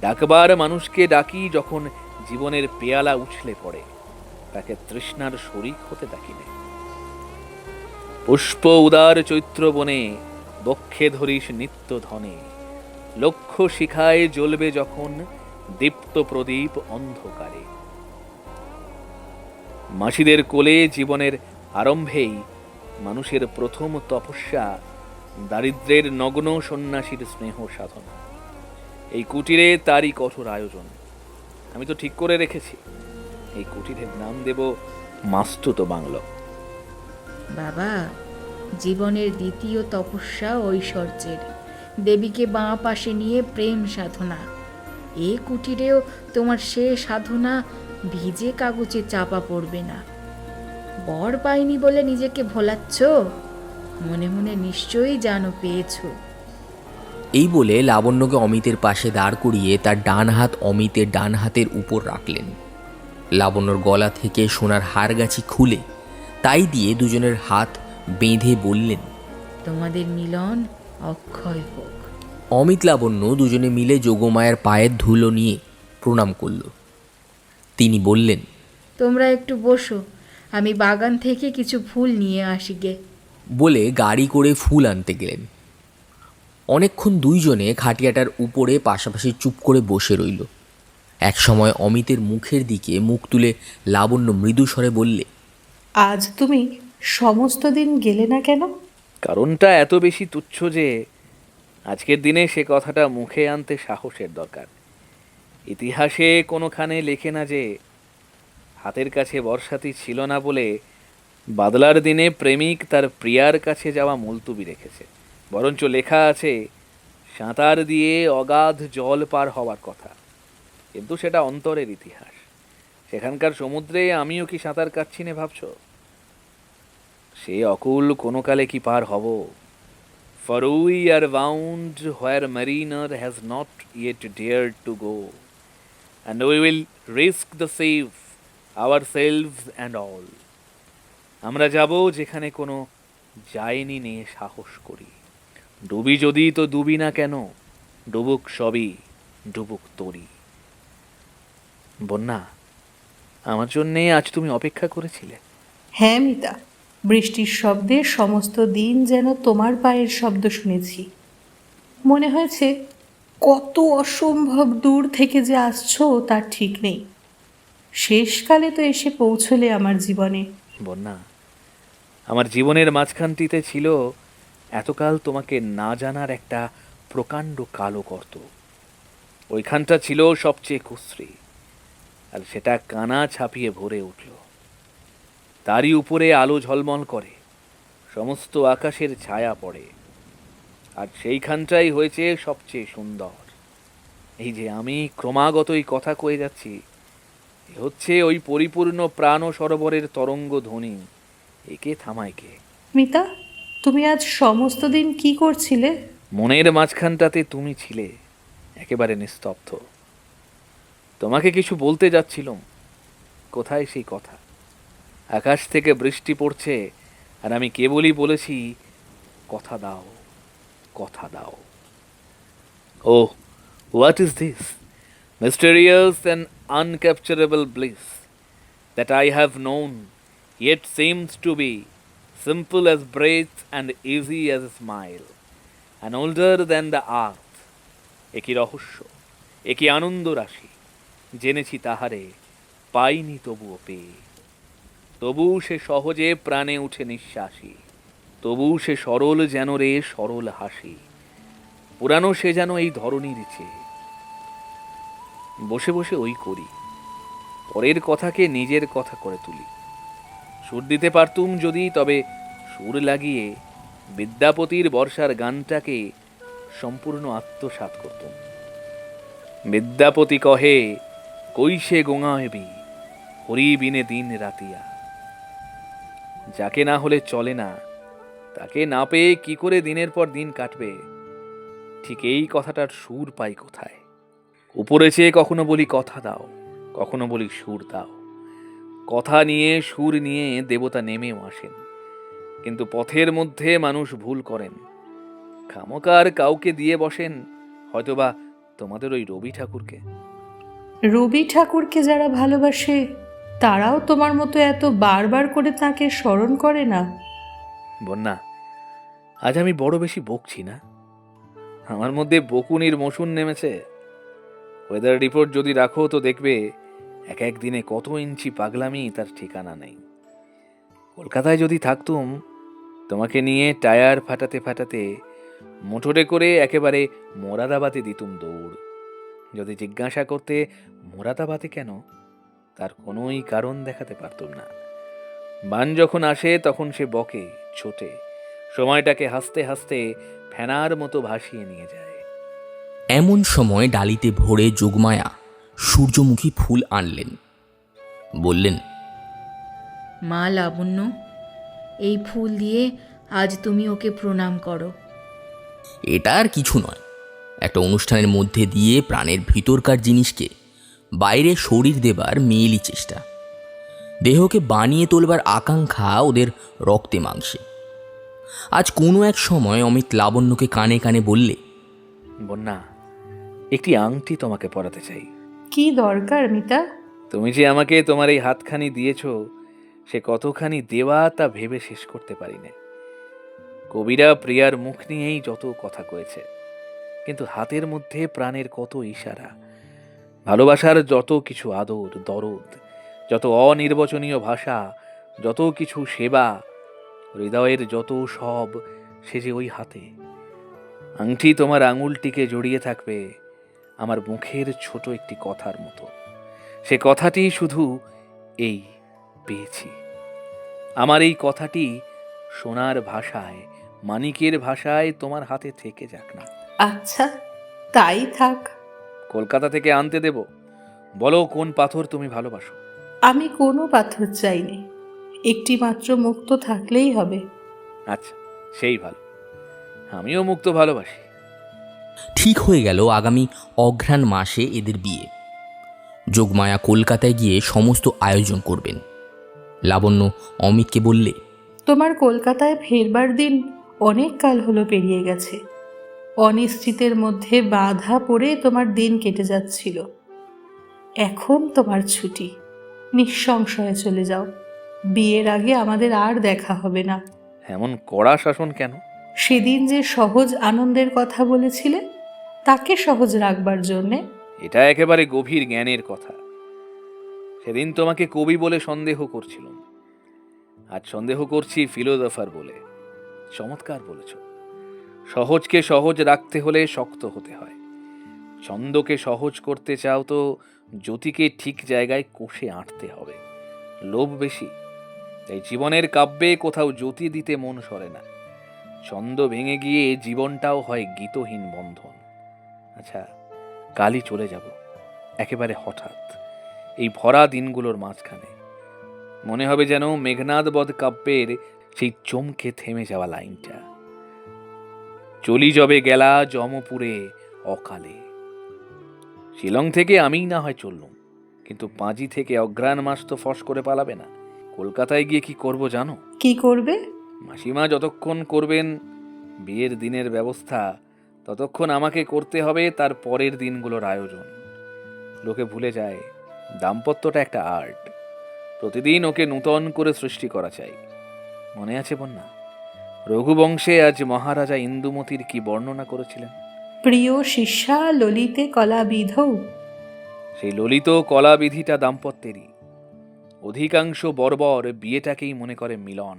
ডাকবার মানুষকে ডাকি যখন জীবনের পেয়ালা উছলে পড়ে, তাকে তৃষ্ণার শরিক হতে ডাকি নে। পুষ্প উদার চৈত্র বনে, বক্ষে ধরিস নিত্য ধনে। লক্ষ্য শিখায় জ্বলবে যখন, দীপ্ত প্রদীপ অন্ধকারে। মাসিদের কোলে জীবনের আরম্ভেই মানুষের প্রথম তপস্যা দারিদ্র্যের নগ্ন সন্ন্যাসীর স্নেহ সাধনা। এই কুটিরে তারই কঠোর আয়োজন। আমি তো ঠিক করে রেখেছি, এই কুটিরের নাম দেব মাস্তুত বাংলো। বাবা, জীবনের দ্বিতীয় তপস্যা ঐশ্বর্যের, দেবীকে বাঁ পাশে নিয়ে প্রেম সাধনা। এ কুটিরেও তোমার সে সাধনা ভিজে কাগজে চাপা পড়বে না। বর পাইনি বলে নিজেকে ভোলাচ্ছ, মনে মনে নিশ্চয়ই জানো পেয়েছো। এই বলে লাবণ্যকে অমিতের পাশে দাঁড় করিয়ে তার ডান হাত অমিতের ডান হাতের উপর রাখলেন। লাবণ্যর গলা থেকে সোনার হারগাছি খুলে তাই দিয়ে দুজনের হাত বেঁধে বললেন, তোমাদের মিলন অক্ষয় হোক। অমিত লাবণ্য দুজনে মিলে যোগমায়ার পায়ের ধুলো নিয়ে প্রণাম করল। তিনি বললেন, তোমরা একটু বসো, আমি বাগান থেকে কিছু ফুল নিয়ে আসি গে। বলে গাড়ি করে ফুল আনতে গেলেন। অনেকক্ষণ দুইজনে খাটিয়াটার উপরে পাশাপাশি চুপ করে বসে রইল। একসময় অমিতের মুখের দিকে মুখ তুলে লাবণ্য মৃদু স্বরে বললে, আজ তুমি সমস্ত দিন গেলে না কেন? কারণটা এত বেশি তুচ্ছ যে আজকের দিনে সে কথাটা মুখে আনতে সাহসের দরকার। ইতিহাসে কোনোখানে লেখে না যে হাতের কাছে বর্ষাতি ছিল না বলে বাদলার দিনে প্রেমিক তার প্রিয়ার কাছে যাওয়া মুলতুবি রেখেছে। বরঞ্চ লেখা আছে সাঁতার দিয়ে অগাধ জল পার হওয়ার কথা, কিন্তু সেটা অন্তরের ইতিহাস। সেখানকার সমুদ্রে আমিও কি সাঁতার কাটছি না ভাবছ? সে অকুল কোনো কালে কি পার হব, For we are bound where mariner has not yet dared to go, and we will risk the safe, ourselves and all. আমরা যাব যেখানে কোনো যায়নি নিয়ে সাহস করি। ডুবি যদি তো ডুবি না কেন, ডুবুক সবই, ডুবুক তরি। বন্যা, আমার জন্যে আজ তুমি অপেক্ষা করেছিলে। হ্যাঁ মিতা, বৃষ্টির শব্দে সমস্ত দিন যেন তোমার পায়ের শব্দ শুনেছি। মনে হয়েছে কত অসম্ভব দূর থেকে যে আসছো তার ঠিক নেই। শেষকালে তো এসে পৌঁছলে আমার জীবনে। বন্যা, আমার জীবনের মাঝখানটিতে ছিল এতকাল তোমাকে না জানার একটা প্রকাণ্ড কালো গর্ত। ওইখানটা ছিল সবচেয়ে কুশ্রী, আর সেটা কানা ছাপিয়ে ভরে উঠল। তারই উপরে আলো ঝলমল করে, সমস্ত আকাশের ছায়া পড়ে, আর সেইখানটাই হয়েছে সবচেয়ে সুন্দর। এই যে আমি ক্রমাগতই কথা কয়ে যাচ্ছি, এ হচ্ছে ওই পরিপূর্ণ প্রাণ সরোবরের তরঙ্গ ধ্বনি। একে থামায় কে? মিতা, তুমি আজ সমস্ত দিন কি করছিলে? মনের মাঝখানটাতে তুমি ছিলে একেবারে নিস্তব্ধ। তোমাকে কিছু বলতে যাচ্ছিলাম, কোথায় সেই কথা? আকাশ থেকে বৃষ্টি পড়ছে, আর আমি কেবলই বলেছি, কথা দাও, কথা দাও। Oh, what is this mysterious and uncapturable bliss that I have known, yet seems to be simple as breath and easy as a smile, and older than the earth. একই রহস্য, একই আনন্দ রাশি, জেনেছি তাহারে, পাইনি তবুও পেয়ে। তবু সে সহজে প্রাণে উঠে নিঃশ্বাসী, তবু সে সরল যেন রে সরল হাসি, পুরানো সে যেন এই ধরনীর চেয়ে। বসে বসে ওই করি, পরের কথাকে নিজের কথা করে তুলি। সুর দিতে পারতুম যদি, তবে সুর লাগিয়ে বিদ্যাপতির বর্ষার গানটাকে সম্পূর্ণ আত্মসাৎ করতুম। বিদ্যাপতি কহে, কৈশে গোঙায়বি হরি বিনে দিন রাতিয়া। যাকে না হলে চলে না, তাকে না পেয়ে কি করে দিনের পর দিন কাটবে? ঠিক এই কথাটার সুর পাই কোথায়? উপরে চেয়ে কখনো বলি কথা দাও, কখনো বলি সুর দাও। কথা নিয়ে সুর নিয়ে দেবতা নেমেও আসেন, কিন্তু পথের মধ্যে মানুষ ভুল করেন, খামোকার কাউকে দিয়ে বসেন, হয়তোবা তোমাদের ওই রবি ঠাকুরকে। রবি ঠাকুরকে যারা ভালোবাসে তারাও তোমার মতো এত বারবার করে তাকে স্মরণ করে না। বন্যা, আজ আমি বড় বেশি বকছি না? আমার মধ্যে বকুনির মসুন নেমেছে। ওয়েদার রিপোর্ট যদি রাখো তো দেখবে এক এক দিনে কত ইঞ্চি পাগলামি তার ঠিকানা নেই। কলকাতায় যদি থাকতুম, তোমাকে নিয়ে টায়ার ফাটাতে ফাটাতে মোটরে করে একেবারে মোরাদাবাদে দিতুম দৌড়। যদি জিজ্ঞাসা করতে মোরাদাবাদে কেন, তার কোনোই কারণ দেখাতে পারতুম না। বান যখন আসে তখন সে বকে, ছোটে, সময়টাকে হাসতে হাসতে ফেনার মতো ভাসিয়ে নিয়ে যায়। এমন সময় ডালিতে ভরে যোগমায়া সূর্যমুখী ফুল আনলেন। বললেন, মা লাবণ্য, এই ফুল দিয়ে আজ তুমি ওকে প্রণাম করো। এটা আর কিছু নয়, একটা অনুষ্ঠানের মধ্যে দিয়ে প্রাণের ভিতরকার জিনিসকে বাইরে শরীর দেবার মেয়েলি চেষ্টা। দেহকে বানিয়ে তোলবার আকাঙ্ক্ষা ওদের রক্তে মাংসে। আজ কোনো এক সময় অমিত লাবণ্যকে কানে কানে বললে, বন্যা, একটি আংটি তোমাকে পরাতে চাই। কি দরকার মিতা? তুমি যে আমাকে তোমার এই হাতখানি দিয়েছ, সে কতখানি দেওয়া তা ভেবে শেষ করতে পারি না। কবিরা প্রিয়ার মুখ নিয়েই যত কথা কয়েছে, কিন্তু হাতের মধ্যে প্রাণের কত ইশারা, ভালোবাসার যত কিছু আদর দরদ, যত অনির্বচনীয় ভাষা, যত কিছু সেবা, হৃদয়ের যত সব, সে যে ওই হাতে। আংটি তোমার আঙুলটিকে জড়িয়ে থাকবে আমার মুখের ছোট একটি কথার মতো। সে কথাটি শুধু এই, পেয়েছি। আমার এই কথাটি সোনার ভাষায়, মানিকের ভাষায় তোমার হাতে থেকে যাক না। আচ্ছা, তাই থাক। কলকাতা থেকে আনতে দেব? বলো কোন পাথর তুমি ভালোবাসো। আমি কোনো পাথর চাইনি, একটি মাত্র মুক্ত থাকলেই হবে। আচ্ছা, সেই ভালো। আমিও মুক্ত ভালোবাসি। ঠিক হয়ে গেল আগামী অঘ্রাণ মাসে এদের বিয়ে। যোগমায়া কলকাতায় গিয়ে সমস্ত আয়োজন করবেন। লাবণ্য অমিতকে বললে, তোমার কলকাতায় ফেরবার দিন অনেক কাল হলো পেরিয়ে গেছে। অনিশ্চিতের মধ্যে বাধা পড়ে তোমার দিন কেটে যাচ্ছিল। এখন তোমার ছুটি, নিঃসংশয়ে চলে যাও। বিয়ের আগে আমাদের আর দেখা হবে না। এমন কড়া শাসন কেন? সেদিন যে সহজ আনন্দের কথা বলেছিলে, তাকে সহজ রাখবার জন্যে। এটা একেবারে গভীর জ্ঞানের কথা। সেদিন তোমাকে কবি বলে সন্দেহ করছিলাম, আজ সন্দেহ করছি ফিলোসফার বলে। চমৎকার বলেছ। সহজকে সহজ রাখতে হলে শক্ত হতে হয়। ছন্দকে সহজ করতে চাও তো জ্যোতিকে ঠিক জায়গায় কষে আঁটতে হবে। লোভ বেশি, তাই জীবনের কাব্যে কোথাও জ্যোতি দিতে মন সরে না। ছন্দ ভেঙে গিয়ে জীবনটাও হয় গীতহীন বন্ধন। আচ্ছা, কালই চলে যাব, একেবারে হঠাৎ, এই ভরা দিনগুলোর মাঝখানে। মনে হবে যেন মেঘনাদ বধ কাব্যের সেই চমকে থেমে যাওয়া লাইনটা, চলি যবে গেলা যমপুরে অকালে। শিলং থেকে আমিই না হয় চললুম, কিন্তু পাঁজি থেকে অঘ্রাণ মাস তো ফস করে পালাবে না। কলকাতায় গিয়ে কি করব জানো? কি করবে? মাসিমা যতক্ষণ করবেন বিয়ের দিনের ব্যবস্থা, ততক্ষণ আমাকে করতে হবে তার পরের দিনগুলোর আয়োজন। লোকে ভুলে যায় দাম্পত্যটা একটা আর্ট। প্রতিদিন ওকে নূতন করে সৃষ্টি করা চাই। মনে আছে বন্যা, রঘুবংশে আজ মহারাজা ইন্দুমতির কি বর্ণনা করেছিলেন? প্রিয় শিষ্যা ললিতে কলাবিধৌ। সেই ললিত কলাবিধিটা দাম্পত্যেরই। অধিকাংশ বর্বর বিয়েটাকেই মনে করে মিলন।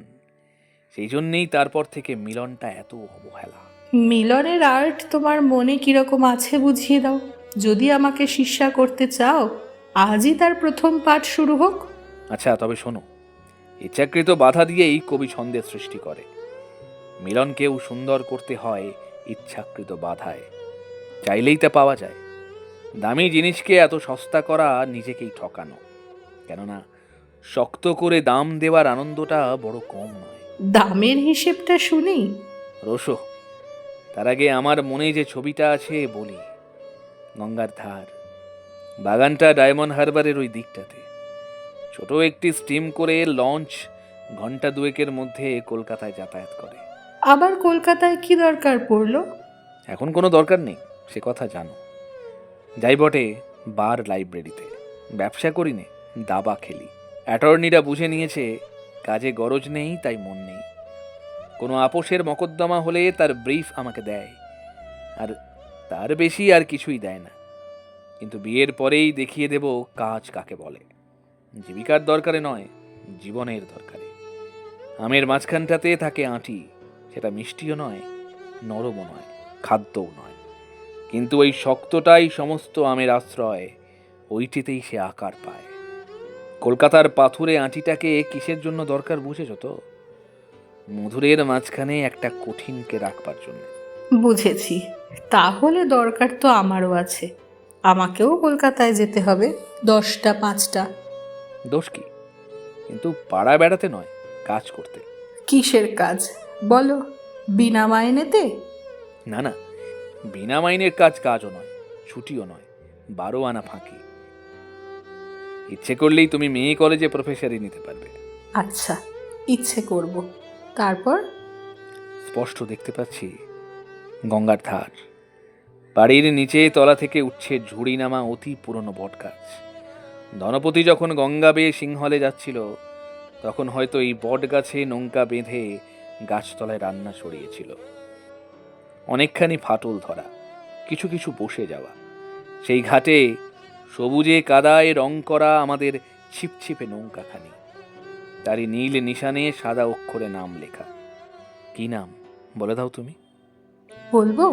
সেই জন্যেই তারপর থেকে মিলনটা এত অবহেলা। মিলনের আর্ট তোমার মনে কিরকম আছে বুঝিয়ে দাও। যদি আমাকে শিষ্যা করতে চাও, আজই তার প্রথম পাঠ শুরু হোক। আচ্ছা, তবে শোনো, ইচ্ছাকৃত বাধা দিয়েই কবি ছন্দের সৃষ্টি করে। মিলনকেও সুন্দর করতে হয় ইচ্ছাকৃত বাধায়, চাইলেই তা পাওয়া যায়। দামি জিনিসকে এত সস্তা করা নিজেকেই ঠকানো। কেননা শক্ত করে দাম দেওয়ার আনন্দটা বড় কম নয়। দামের হিসেবটা শুনি। রোশো, তার আগে আমার মনে যে ছবিটা আছে বলি। গঙ্গার ধার, বাগানটা ডায়মন্ড হারবারের ওই দিকটাতে। ছোট একটি স্টিম করে লঞ্চ ঘন্টা দুয়েকের মধ্যে কলকাতায় যাতায়াত করে। আবার কলকাতায় কি দরকার পড়লো? এখন কোনো দরকার নেই, সে কথা জানো। যাই বটে বার লাইব্রেরিতে, ব্যবসা করি নে, দাবা খেলি। অ্যাটর্নিরা বুঝে নিয়েছে কাজে গরজ নেই, তাই মন নেই। কোনো আপোষের মকদ্দমা হলে তার ব্রিফ আমাকে দেয়, আর তার বেশি আর কিছুই দেয় না। কিন্তু বিয়ের পরেই দেখিয়ে দেব কাজ কাকে বলে। জীবিকার দরকারে নয়, জীবনের দরকারে। আমের মাঝখানটাতে থাকে আঁটি, সেটা মিষ্টিও নয়, নরমও নয়, খাদ্যও নয়। কিন্তু ওই শক্তটাই সমস্ত আমের আশ্রয়, ওইটিতেই সে আকার পায়। কলকাতার পাথুরে আঁটিটাকে কিসের জন্য দরকার বুঝেছ তো? মধুরের মাঝখানে একটা কঠিনকে রাখবার জন্য। বুঝেছি। তাহলে দরকার তো আমারও আছে। আমাকেও কলকাতায় যেতে হবে 10টা 5টা। দোষ কি? কিন্তু পাড়া বেড়াতে নয়, কাজ করতে। কিসের কাজ বলো? বিনা মাইনেতে? না না, বিনা মাইনের কাজ কাজও নয়, ছুটিও নয়, 12 আনা ফাঁকি। ইচ্ছে করলেই তুমি মেয়ে কলেজে প্রফেসরি নিতে পারবে। আচ্ছা, ইচ্ছে করব। তারপর? স্পষ্ট দেখতে পাচ্ছি গঙ্গার ধার, বাড়ির নিচে তলা থেকে উঠছে ঝুড়ি নামা অতি পুরনো বটগাছ। ধনপতি যখন গঙ্গা বেয়ে সিংহলে যাচ্ছিল, তখন হয়তো এই বটগাছে নৌকা বেঁধে গাছতলায় রান্না ছড়িয়েছিল। অনেকখানি ফাটল ধরা, কিছু কিছু বসে যাওয়া। সেই ঘাটে সবুজে কাদায় রং করা আমাদের ছিপছিপে নৌকাখানি, তারই নীল নিশানে সাদা অক্ষরে নাম লেখা। কি নাম বলে দাও তুমি? বলবো,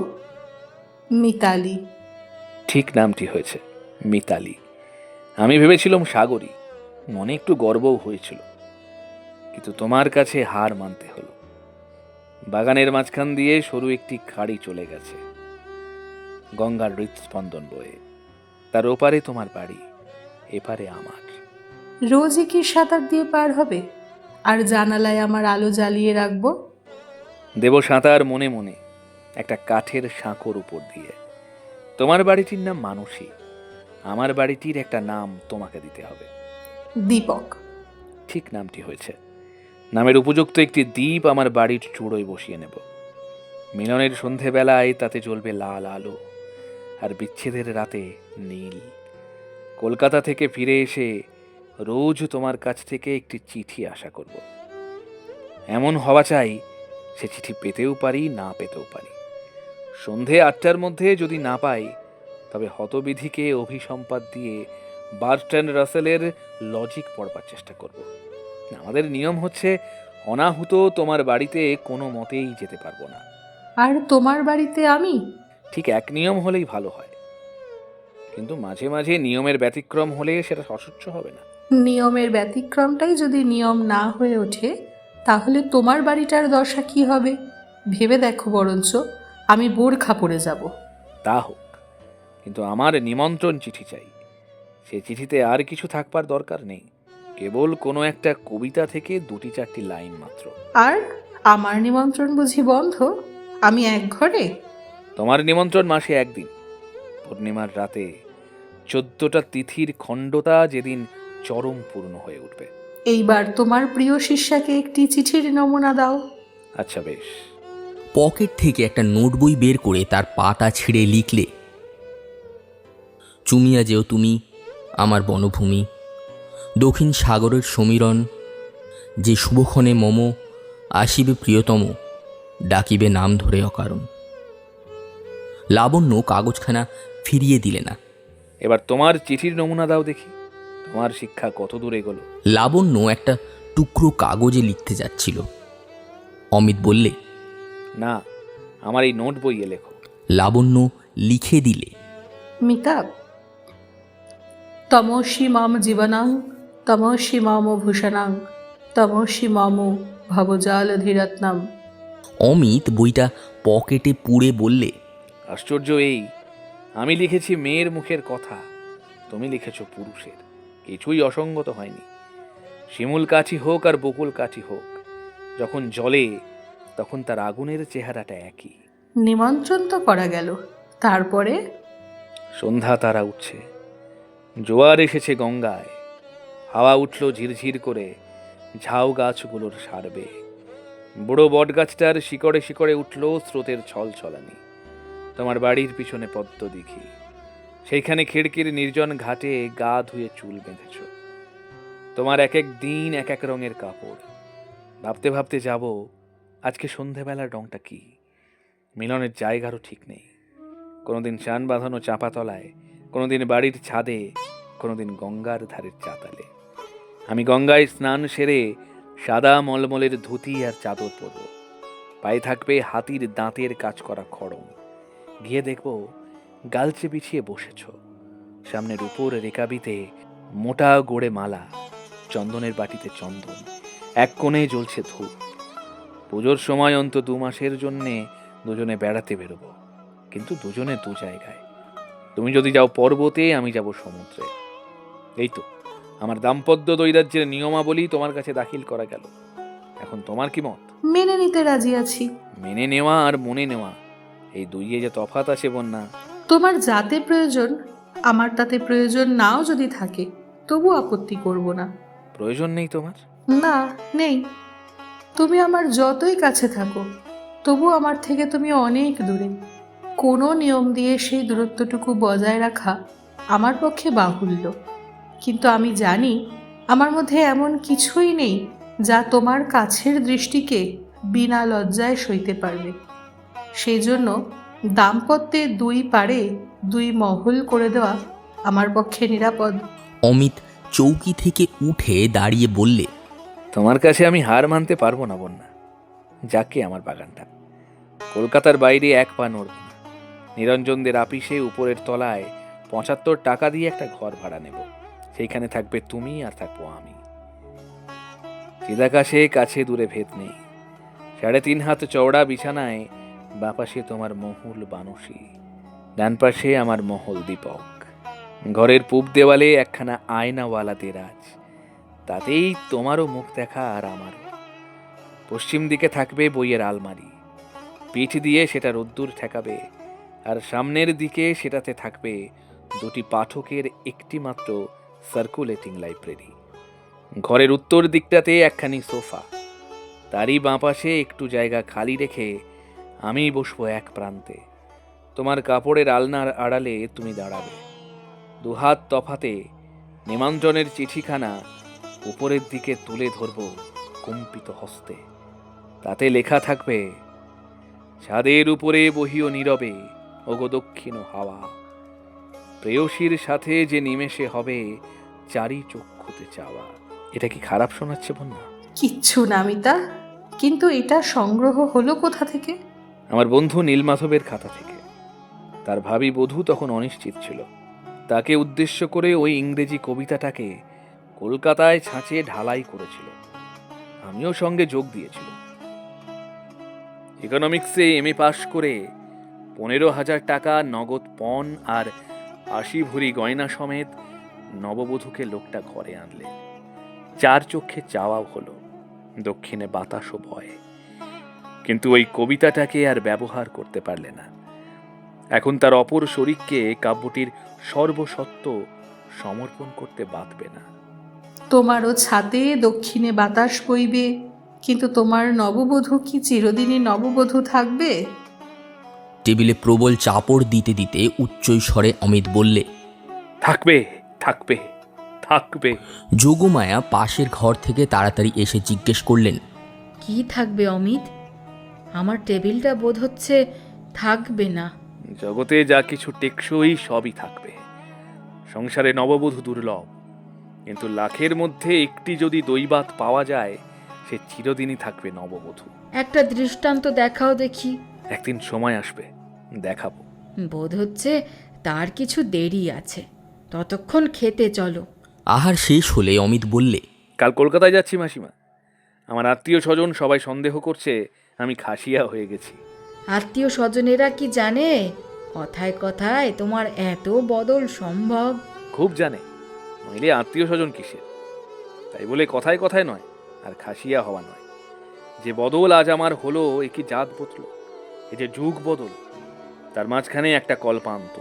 মিতালি। ঠিক নামটি হয়েছে, মিতালি। আমি ভেবেছিলাম সাগরী, মনে একটু গর্বও হয়েছিল, কিন্তু তোমার কাছে হার মানতে হলো। বাগানের মাঝখান দিয়ে সরু একটি খাড়ি চলে গেছে, গঙ্গার হৃৎস্পন্দন বয়ে। তার ওপারে তোমার বাড়ি, এপারে আমার। রোজই কি সাঁতার দিয়ে পার হবে? আর জানালায় আমার আলো জ্বালিয়ে রাখবো? দেব সাঁতার মনে মনে, একটা কাঠের সাঁকোর উপর দিয়ে। তোমার বাড়িটির নাম মানুষী, আমার বাড়িটির একটা নাম তোমাকে দিতে হবে। দীপক। ঠিক নামটি হয়েছে। নামের উপযুক্ত একটি দ্বীপ আমার বাড়ির চূড়োয় বসিয়ে নেব। মিলনের সন্ধেবেলায় তাতে জ্বলবে লাল আলো, আর বিচ্ছেদের রাতে নীল। কলকাতা থেকে ফিরে এসে রোজ তোমার কাছ থেকে একটি চিঠি আশা করব। এমন হওয়া চাই সে চিঠি পেতেও পারি, না পেতেও পারি। সন্ধে 8টার মধ্যে যদি না পাই, তবে হতবিধিকে অভিসম্পাদ দিয়ে বার্ট্রান্ড রাসেলের লজিক পড়বার চেষ্টা করব। আমাদের নিয়ম হচ্ছে, অনাহুত তোমার বাড়িতে কোনো মতেই যেতে পারবো না। আর তোমার বাড়িতে আমি? ঠিক এক নিয়ম হলেই ভালো হয়, কিন্তু মাঝে মাঝে নিয়মের ব্যতিক্রম হলে সেটা অসহ্য হবে না। নিয়মের ব্যতিক্রমটাই যদি নিয়ম না হয়ে ওঠে, তাহলে তোমার বাড়িটার দশা কি হবে ভেবে দেখো। বরঞ্চ আমি বোরখা পড়ে যাব। তা হোক, কিন্তু আমার নিমন্ত্রণ চিঠি চাই। সে চিঠিতে আর কিছু থাকবার দরকার নেই, কেবল কোনো একটা কবিতা থেকে 2-4টি লাইন মাত্র। আর আমার নিমন্ত্রণ বুঝি বন্ধ? আমি এক ঘরে? তোমার নিমন্ত্রণ মাসে একদিন, পূর্ণিমার রাতে, 14টা তিথির খণ্ডতা যেদিন চরম পূর্ণ হয়ে উঠবে। এইবার তোমার প্রিয় শিষ্যাকে একটি চিঠির নমুনা দাও। আচ্ছা বেশ। পকেট থেকে একটা নোটবই বের করে তার পাতা ছিঁড়ে লিখলে, চুমিয়া যেও তুমি আমার বনভূমি, দক্ষিণ সাগরের সমীরণ, যে শুভক্ষণে মম আসিবে প্রিয়তম, ডাকিবে নাম ধরে অকারণ। লাবণ্য কাগজখানা ফিরিয়ে দিলে না। এবার তোমার চিঠির নমুনা দাও দেখি, তোমার শিক্ষা কত দূর এগোলো। লাবণ্য একটা টুকরো কাগজে লিখতে যাচ্ছিল। অমিত বললে, না, আমার এই নোট বইয়ে লেখো। লাবণ্য লিখে দিলে, মিতা, তমসি মম জীবনাং, তমসি মম ভূষণাং, তমসি মম ভবজালধিরত্নম। অমিত বইটা পকেটে পুরে বললে, আশ্চর্য এই, আমি লিখেছি মেয়ের মুখের কথা, তুমি লিখেছ পুরুষের। কিছুই অসঙ্গত হয়নি। শিমুল কাঠি হোক আর বকুল কাঠি হোক, যখন জ্বলে তখন তার আগুনের চেহারাটা একই। নিমন্ত্রণ তো করা গেল, তারপরে? সন্ধ্যা তারা উঠছে, জোয়ার এসেছে গঙ্গায়, হাওয়া উঠল ঝিরঝির করে ঝাউ গাছগুলোর সারবে। বুড়ো বটগাছটার শিকড়ে শিকড়ে উঠল স্রোতের ছলছলানি। তোমার বাড়ির পিছনে পদ্ম দিঘি, সেইখানে খিড়কির নির্জন ঘাটে গা ধুয়ে চুল বেঁধেছ। তোমার এক এক দিন এক এক রঙের কাপড়। ভাবতে ভাবতে যাব আজকে সন্ধেবেলার রংটা কি। মিলনের জায়গারও ঠিক নেই। কোনোদিন চান বাঁধানো চাঁপাতলায়, কোনোদিন বাড়ির ছাদে, কোনোদিন গঙ্গার ধারের চাতালে। আমি গঙ্গায় স্নান সেরে সাদা মলমলের ধুতি আর চাদর পরব। পায়ে থাকবে হাতির দাঁতের কাজ করা খড়ম। গিয়ে দেখব গালচে বিছিয়ে বসেছ, সামনের উপর রেকাবিতে মোটা গোড়ে মালা, চন্দনের বাটিতে চন্দন, এক কোণে জ্বলছে ধূপ। পুজোর সময় অন্ত 2 মাসের জন্যে দুজনে বেড়াতে বেরোবো, কিন্তু দুজনে দু জায়গায়। তুমি যদি যাও পর্বতে, আমি যাব সমুদ্রে। এই তো আমার দাম্পত্য দৈরাজ্যের নিয়মাবলী তোমার কাছে দাখিল করা গেল। এখন তোমার কি মত? মেনে নিতে রাজি আছি। মেনে নেওয়া আর মনে নেওয়া, এই দুইয়ে যে তফাৎ আছে বন্যা। তোমার যাতে প্রয়োজন, আমার তাতে প্রয়োজন নাও যদি থাকে, তবু আপত্তি করব না। প্রয়োজন নেই তোমার? না, নেই। তুমি আমার যতই কাছে থাকো, তবু আমার থেকে তুমি অনেক দূরে। কোনো নিয়ম দিয়ে সেই দূরত্বটুকু বজায় রাখা আমার পক্ষে বাহুল্য। কিন্তু আমি জানি আমার মধ্যে এমন কিছুই নেই যা তোমার কাছের দৃষ্টিকে বিনা লজ্জায় সইতে পারবে। সেই জন্য দাম্পত্যে 2 পারে 2 মহল করে দেওয়া আমার পক্ষে নিরাপদ। অমিত চৌকি থেকে উঠে দাঁড়িয়ে বললে, তোমার কাছে আমি হার মানতে পারবো না বন্যা। যাকে আমার বাগানটা, কলকাতার বাইরে 1 পা নড়ব না। নিরঞ্জনদের আপিসে উপরের তলায় 75 টাকা দিয়ে একটা ঘর ভাড়া নেব। সেইখানে থাকবে তুমি আর থাকবো আমি। চিদাকাশে কাছে দূরে ভেদ নেই। 3.5 হাত চওড়া বিছানায় বাঁ পাশে তোমার মহুল বানসী, ডান পাশে আমার মহল দীপক। ঘরের পূব দেওয়ালে একখানা আয়নাওয়ালা দেরাজ, তাতেই তোমারও মুখ দেখা আর আমারও। পশ্চিম দিকে থাকবে বইয়ের আলমারি, পিঠ দিয়ে সেটা রোদ্দুর ঠেকাবে, আর সামনের দিকে সেটাতে থাকবে দুটি পাঠকের একটি মাত্র সার্কুলেটিং লাইব্রেরি। ঘরের উত্তর দিকটাতে একখানি সোফা, তারই বাঁ পাশে একটু জায়গা খালি রেখে আমি বসবো এক প্রান্তে। তোমার কাপড়ের আলনার আড়ালে তুমি দাঁড়াবে, দুহাত তফাতে নিমন্ত্রণের চিঠিখানা উপরের দিকে তুলে ধরব কম্পিত হস্তে। তাতে লেখা থাকবে, ছাদের উপরে বহিও নীরবে ওগো দক্ষিণ হাওয়া, প্রেয়সীর সাথে যে নিমেষে হবে চারি চক্ষুতে চাওয়া। এটা কি খারাপ শোনাচ্ছে বন্যা? কিচ্ছু না মিতা, কিন্তু এটা সংগ্রহ হলো কোথা থেকে? আমার বন্ধু নীলমাধবের খাতা থেকে। তার ভাবী বধূ তখন অনিশ্চিত ছিল, তাকে উদ্দেশ্য করে ওই ইংরেজি কবিতাটাকে কলকাতায় ছাঁচে ঢালাই করেছিল। আমিও সঙ্গে যোগ দিয়েছিল। ইকোনমিক্সে এমএ পাশ করে 15,000 টাকা নগদ পণ আর 80 ভরি গয়না সমেত নববধূকে লোকটা ঘরে আনলে। 4 চোখে চাওয়াও হলো, দক্ষিণে বাতাসও ভয়। কিন্তু ওই কবিতাটাকে আর ব্যবহার করতে পারলে না। এখন তার অপর শরীরকে কাব্যটির সর্বসত্ব সমর্পণ করতে বাধবে না। তোমারও ছাদে দক্ষিণে বাতাস বইবে, কিন্তু তোমার নববধূ কি চিরদিনই নববধূ থাকবে? টেবিলে প্রবল চাপড় দিতে দিতে উচ্চৈ স্বরে অমিত বললে, থাকবে, থাকবে, থাকবে। যোগমায়া পাশের ঘর থেকে তাড়াতাড়ি এসে জিজ্ঞেস করলেন, কি থাকবে অমিত? আমার টেবিলটা বোধ হচ্ছে থাকবে না। জগতে যা কিছু টেকসই সবই থাকবে। সংসারে নববধূ দুর্লভ, কিন্তু লাখের মধ্যে একটি যদি দৈবাত পাওয়া যায়, সে চিরদিনই থাকবে নববধূ। একটা দৃষ্টান্ত দেখাও দেখি। একদিন সময় আসবে, দেখাবো। বোধ হচ্ছে তার কিছু দেরি আছে, ততক্ষণ খেতে চলো। আহার শেষ হলে অমিত বললে, কাল কলকাতায় যাচ্ছি মাসিমা। আমার আত্মীয় স্বজন সবাই সন্দেহ করছে আমি খাসিয়া হয়ে গেছি। আত্মীয় স্বজনেরা কি জানে কথায় কথায় তোমার এত বদল সম্ভব? খুব জানে, নইলে আত্মীয় স্বজন কিসের। তাই বলে কথায় কথায় নয়, আর খাসিয়া হওয়া নয়। যে বদল আজ আমার হলো, এ কি জাত বদল, এ যে যুগ বদল। তার মাঝখানে একটা কল্পান্ত।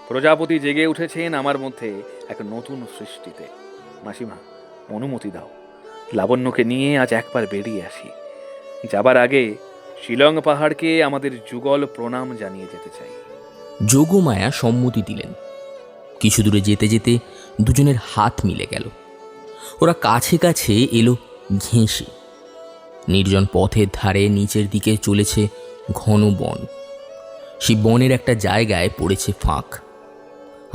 প্রজাপতি জেগে উঠেছেন আমার মধ্যে এক নতুন সৃষ্টিতে। মাসিমা, অনুমতি দাও, লাবণ্যকে নিয়ে আজ একবার বেরিয়ে আসি। যাবার আগে শিলং পাহাড়কে আমাদের যুগল প্রণাম জানিয়ে যেতে চাই। যোগমায়া সম্মতি দিলেন। কিছু দূরে যেতে যেতে দুজনের হাত মিলে গেল। ওরা কাছে কাছে এলো ঘেঁষে। নির্জন পথের ধারে নিচের দিকে চলেছে ঘন বন। সেই বনের একটা জায়গায় পড়েছে ফাঁক।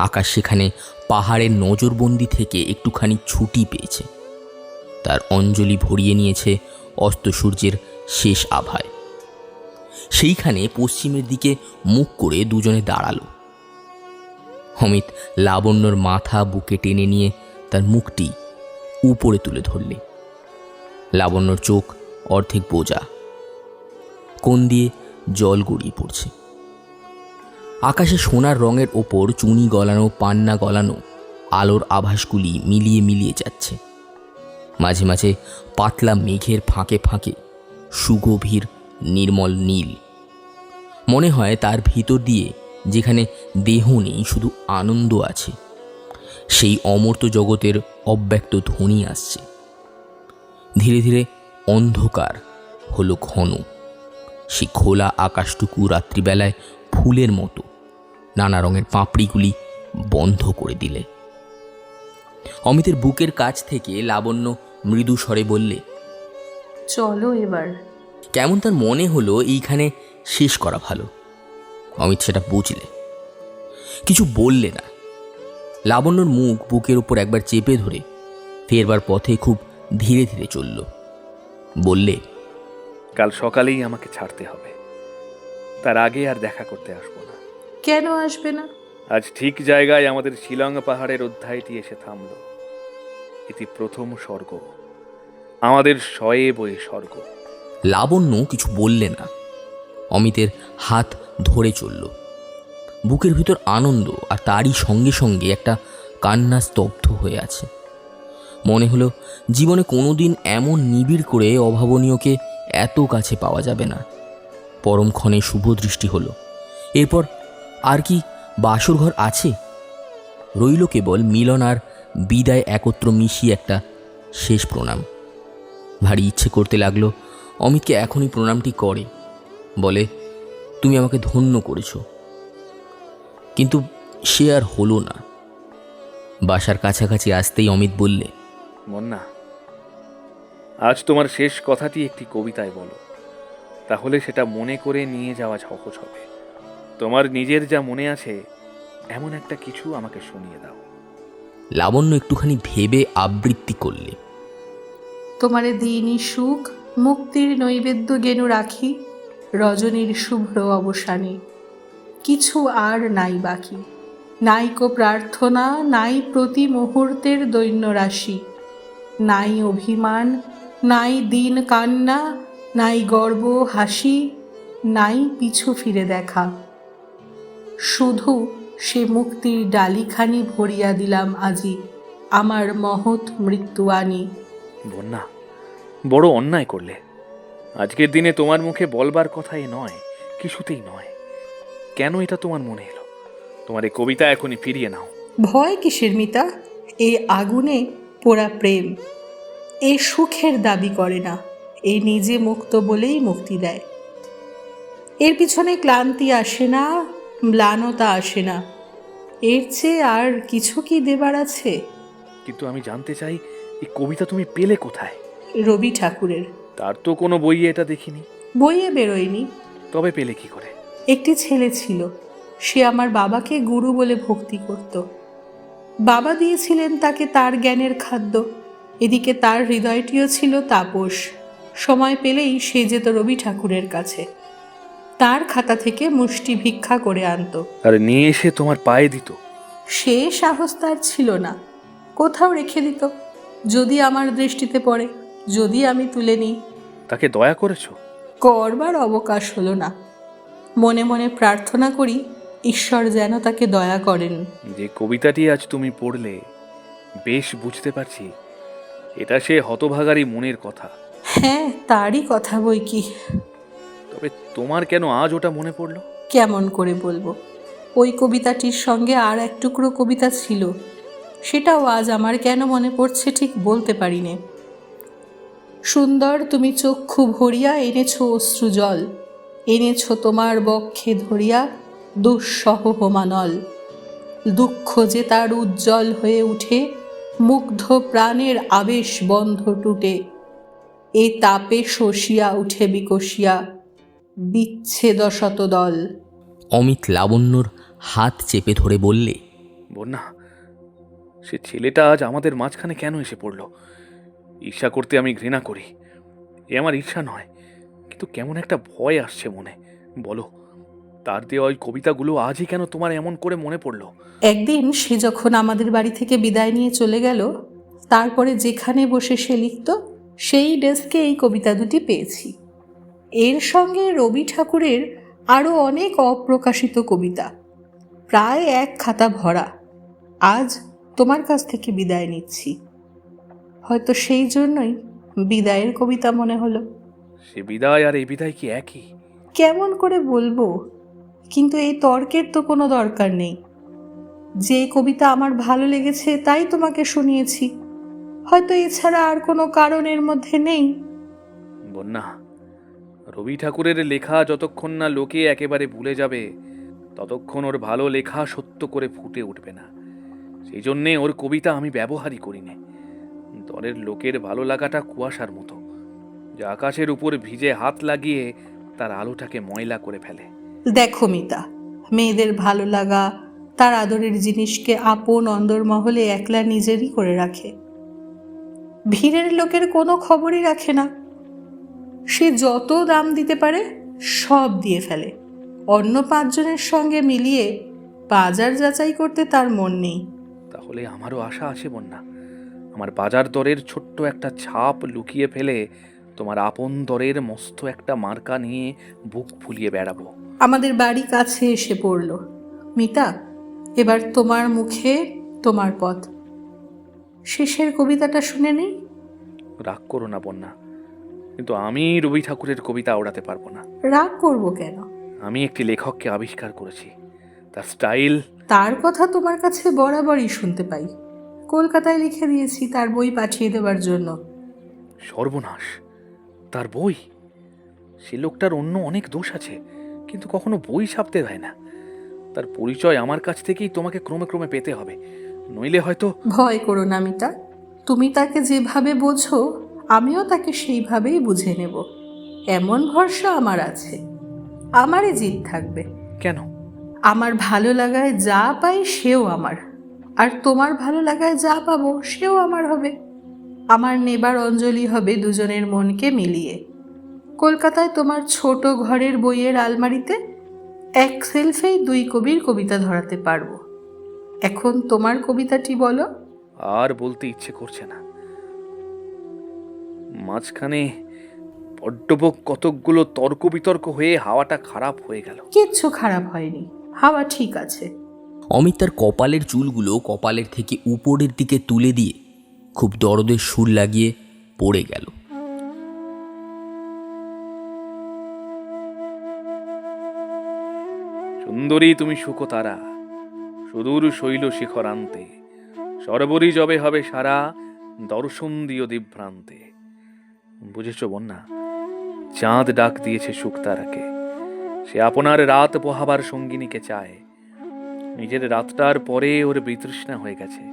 আকাশ সেখানে পাহাড়ের নজরবন্দি থেকে একটুখানি ছুটি পেয়েছে। তার অঞ্জলি ভরিয়ে নিয়েছে অস্ত সূর্যের শেষ আভায়। সেইখানে পশ্চিমের দিকে মুখ করে দুজনে দাঁড়ালো। অমিত লাবণ্যর মাথা বুকে টেনে নিয়ে তার মুখটি উপরে তুলে ধরলে। লাবণ্যর চোখ অর্ধেক বোঝা, কোণ দিয়ে জল গড়িয়ে পড়ছে। আকাশে সোনার রঙের ওপর চুনি গলানো, পান্না গলানো আলোর আভাসগুলি মিলিয়ে মিলিয়ে যাচ্ছে। মাঝে মাঝে পাতলা মেঘের ফাঁকে ফাঁকে সুগভীর নির্মল নীল। মনে হয় তার ভিতর দিয়ে যেখানে দেহ নেই, শুধু আনন্দ আছে, সেই অমর্ত্য জগতের অব্যক্ত ধ্বনি আসছে। ধীরে ধীরে অন্ধকার হলো ঘন। সেই খোলা আকাশটুকু রাত্রিবেলায় ফুলের মতো নানা রঙের পাপড়িগুলি বন্ধ করে দিলে। অমিতের বুকের কাছ থেকে লাবণ্য মৃদু স্বরে বললে, চলো এবার। কেমন তার মনে হলো এইখানে শেষ করা ভালো। অমিত সেটা বুঝলে, কিছু বললে না। লাবণ্যর মুখ বুকের উপর একবার চেপে ধরে ফেরবার পথে খুব ধীরে ধীরে চলল। বললে, কাল সকালেই আমাকে ছাড়তে হবে, তার আগে আর দেখা করতে আসবো না। কেন আসবে না? আজ ঠিক জায়গায় আমাদের শিলং পাহাড়ের অধ্যায়টি এসে থামল। এটি প্রথম স্বর্গ, আমাদের শয়ে বয়ে স্বর্গ। লাবণ্য কিছু বললে না। অমিতের হাত ধরে চলল। বুকের ভিতর আনন্দ, আর তারই সঙ্গে সঙ্গে একটা কান্না স্তব্ধ হয়ে আছে। মনে হলো জীবনে কোনোদিন এমন নিবিড় করে অভাবনীয়কে এত কাছে পাওয়া যাবে না। পরমক্ষণে শুভ দৃষ্টি হলো। এরপর আর কি বাসর ঘর আছে? রইল কেবল মিলন আর বিদায় একত্র মিশিয়ে একটা শেষ প্রণাম। ভারী ইচ্ছে করতে লাগলো অমিতকে এখনই প্রণামটি করে, বলে তুমি আমাকে ধন্য করেছো। কিন্তু সে আর হলো না। বাসার কাছাকাছি আসতেই অমিত বললে, মন্না, আজ তোমার শেষ কথাটি একটি কবিতায় বলো, তাহলে সেটা মনে করে নিয়ে যাওয়া সহজ হবে। তোমার নিজের যা মনে আছে এমন একটা কিছু আমাকে শুনিয়ে দাও। লাবণ্য একটুখানি ভেবে আবৃত্তি করলে, তোমারে দিনই সুখ মুক্তির নৈবেদ্য গেনু রাখি, রজনীর শুভ্র অবসানে কিছু আর নাই বাকি। নাইকো প্রার্থনা, নাই প্রতি মুহূর্তের দৈন্য রাশি, নাই অভিমান, নাই দিন কান্না, নাই গর্ব হাসি, নাই পিছু ফিরে দেখা। শুধু সে মুক্তির ডালিখানি ভরিয়া দিলাম আজি, আমার মহৎ মৃত্যু আনি। বন্যা, বড় অন্যায় করলে। আজকের দিনে তোমার মুখে বলবার কথা এ নয়, কিছুতেই নয়। কেন এটা তোমার মনে এলো? তোমার এই কবিতা এখনই ফিরিয়ে নাও। ভয় কিসের মিতা? এই আগুনে পোড়া প্রেম এ সুখের দাবি করে না, এ নিজে মুক্ত বলেই মুক্তি দেয়। এর পিছনে ক্লান্তি আসে না, ম্লানতা আসে না। এর চেয়ে আর কিছু কি দেবার আছে? কিন্তু আমি জানতে চাই, এই কবিতা তুমি পেলে কোথায়? রবি ঠাকুরের। তার তো কোনো বইয়ে এটা দেখিনি। বইয়ে বেরোয়নি। তবে পেলে কি করে? একটি ছেলে ছিল, সে আমার বাবাকে গুরু বলে ভক্তি করত। বাবা দিয়েছিলেন তাকে তার জ্ঞানের খাদ্য, এদিকে তার হৃদয়টিও ছিল তাপস। সময় পেলেই সে যেত রবি ঠাকুরের কাছে, তার খাতা থেকে মুষ্টি ভিক্ষা করে আনতো। আর নিয়ে এসে তোমার পায়ে দিত? সে সাহস তার ছিল না, কোথাও রেখে দিত। যদি আমার দৃষ্টিতে পড়ে, যদি আমি তুলে নিই। তাকে দয়া করেছো? করবার অবকাশ হলো না। মনে মনে প্রার্থনা করি ঈশ্বর যেন তাকে দয়া করেন। যে কবিতাটি আজ তুমি পড়লে, বেশ বুঝতে পারছি এটা সে হতভাগারই মনের কথা। হ্যাঁ, তারই কথা বই কি। তবে তোমার কেন আজ ওটা মনে পড়লো? কেমন করে বলবো? ওই কবিতাটির সঙ্গে আর এক টুকরো কবিতা ছিল, সেটাও আজ আমার কেন মনে পড়ছে ঠিক বলতে পারি নে। সুন্দর তুমি চক্ষু ভরিয়া এনেছো অশ্রু জল, এনেছো তোমার বক্ষে ধরিয়া দুঃসহ হোমানল। দুঃখ যে তার উজ্জ্বল হয়ে উঠে, মুগ্ধ প্রাণের আবেশ বন্ধ টুটে। এ তাপে শশিয়া উঠে বিকশিয়া, বিচ্ছেদ শতদল। অমিত লাবণ্যর হাত চেপে ধরে বললে, বন্যা, সে ছেলেটা আজ আমাদের মাঝখানে কেন এসে পড়লো? ঈর্ষা করতে আমি ঘৃণা করি, এ আমার ঈর্ষা নয়, কিন্তু কেমন একটা ভয় আসছে মনে। বলো, তার দেওয়া ওই কবিতাগুলো আজই কেন তোমার এমন করে মনে পড়লো? একদিন সে যখন আমাদের বাড়ি থেকে বিদায় নিয়ে চলে গেল, তারপরে যেখানে বসে সে লিখত, সেই ডেস্কে এই কবিতা দুটি পেয়েছি। এর সঙ্গে রবি ঠাকুরের আরও অনেক অপ্রকাশিত কবিতা, প্রায় এক খাতা ভরা। আজ তোমার কাছ থেকে বিদায় নিচ্ছি, হয়তো সেই জন্যই বিদায়ের কবিতা মনে হলো। সে বিদায় আর এই বিদায় কি একই? কেমন করে বলবো, কিন্তু এই তর্কের তো কোনো দরকার নেই। যে কবিতা আমার ভালো লেগেছে তাই তোমাকে শুনিয়েছি, হয়তো এছাড়া আর কোনো কারণের মধ্যে নেই। বন্যা, রবি ঠাকুরের লেখা যতক্ষণ না লোকে একেবারে ভুলে যাবে, ততক্ষণ ওর ভালো লেখা সত্য করে ফুটে উঠবে না। সেই জন্যে ওর কবিতা আমি ব্যবহারই করি না। দলের লোকের ভালো লাগাটা কুয়াশার মতো, যা আকাশের উপর ভিজে হাত লাগিয়ে তার আলোটাকে ময়লা করে ফেলে। দেখো মিতা, মেয়েদের ভালো লাগা তার আদরের জিনিসকে আপন অন্দরমহলে একলা নিজেরই করে রাখে, ভিড়ের লোকের কোনো খবরই রাখে না। সে যত দাম দিতে পারে সব দিয়ে ফেলে। অন্য 5 জনের সঙ্গে মিলিয়ে বাজার যাচাই করতে তার মন নেই। তাহলে আমারও আশা আছে বন্যা, আমার বাজার দরের ছোট্ট একটা ছাপ লুকিয়ে ফেলে তোমার আপন দরের মস্ত একটা মার্কা নিয়ে বুক ফুলিয়ে বেড়াবো। আমাদের বাড়ি কাছে এসে পড়ল। মিতা, এবার তোমার মুখে তোমার পথ। শেষের কবিতাটা শুনে নেই। রাগ করো না বন্যা, কিন্তু আমি রবি ঠাকুরের কবিতা ওড়াতে পারবো না। রাগ করবো কেন? আমি একটি লেখককে আবিষ্কার করেছি, তার স্টাইল। তার কথা তোমার কাছে বরাবরই শুনতে পাই। কলকাতায় লিখে দিয়েছি তার বই পাঠিয়ে দেওয়ার জন্য। সর্বনাশ, তার বই! সে লোকটার অন্য অনেক দোষ আছে, কিন্তু কখনো বই ছাপতে দেয় না। তার পরিচয় আমার কাছ থেকেই তোমাকে ক্রমে ক্রমে পেতে হবে, নইলে হয়তো। ভয় করো না মিতা, তুমি তাকে যেভাবে বোঝো আমিও তাকে সেইভাবেই বুঝে নেব। এমন ভরসা আমার আছে। আমারই জিদ থাকবে। কেন? আমার ভালো লাগায় যা পাই সেও আমার, আর তোমার ভালো লাগায় যা পাবো সেও আমার হবে। আমার নেবার অঞ্জলি হবে দুজনের মনকে মিলিয়ে। কলকাতায় তোমার ছোট ঘরের বইয়ের আলমারিতে এক সেলফেই 2 কবির কবিতা ধরাতে পারবো। এখন তোমার কবিতাটি বলো। আর বলতে ইচ্ছে করছে না। মাঝখানে বড্ড কতকগুলো তর্ক বিতর্ক হয়ে হাওয়াটা খারাপ হয়ে গেল। কিচ্ছু খারাপ হয়নি, হাওয়া ঠিক আছে। অমিত তার কপালের চুলগুলো কপালের থেকে উপরের দিকে তুলে দিয়ে খুব দরদের সুর লাগিয়ে পড়ে গেল। সুন্দরী তুমি সুকতারা, সুদূর শৈল শিখরান্তে, সর্বরই যবে হবে সারা, দর্শন দিও দিভ্রান্তে। বুঝেছ বন্যা, চাঁদ ডাক দিয়েছে শুকতারাকে। সে আপনার রাত পোহাবার সঙ্গিনীকে চায়। নিজের রাতটার পরে ওর বিতৃষ্ণা হয়ে গেছে।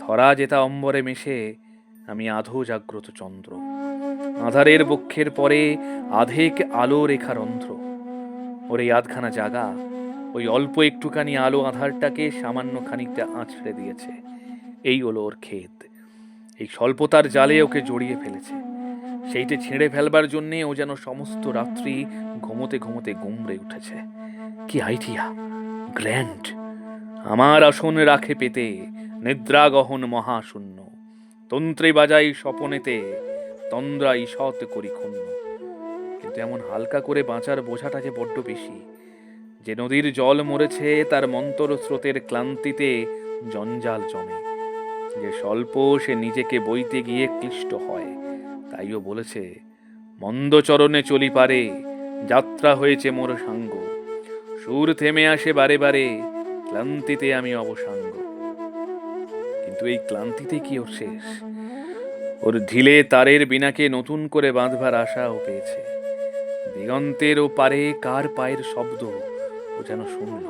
ধরা যেতা অম্বরে মেশে আমি আধো জাগ্রত চন্দ্র। আধারের বক্ষের পরে আধেক আলো রেখা রন্ধ্র। ওর এই আধখানা জাগা ওই অল্প একটুখানি আলো আধারটাকে সামান্য খানিকটা আঁচড়ে দিয়েছে। এই হলো ওর ক্ষেত। এই স্বল্পতার জালে ওকে জড়িয়ে ফেলেছে। সেইটে ছেড়ে ফেলবার জন্যে ও যেন সমস্ত রাত্রি ঘুমোতে ঘুমোতে গুমড়ে উঠেছে। কি আইডিয়া, গ্র্যান্ড! আমার আসন রাখে পেতে, নিদ্রা গহন মহাশূন্য। তন্ত্রে বাজাই স্বপনেতে, তন্দ্রা ঈষৎ করি ক্ষুণ্ণ। কিন্তু এমন হালকা করে বাঁচার বোঝাটা যে বড্ড বেশি। যে নদীর জল মরেছে তার মন্তর স্রোতের ক্লান্তিতে জঞ্জাল জমে। যে স্বল্প সে নিজেকে বইতে গিয়ে ক্লিষ্ট হয়। তাইও বলেছে, মন্দ চরণে চলি পারে, যাত্রা হয়েছে মোর সাঙ্গ। সুর থেমে আসে বারে বারে, ক্লান্তিতে আমি অবসাঙ্গ। কিন্তু এই ক্লান্তিতে কি ওর শেষ? ওর ঢিলে তারের বিনাকে নতুন করে বাঁধবার আশাও পেয়েছে। দিগন্তের ও পারে কার পায়ের শব্দ ও যেন শুনল।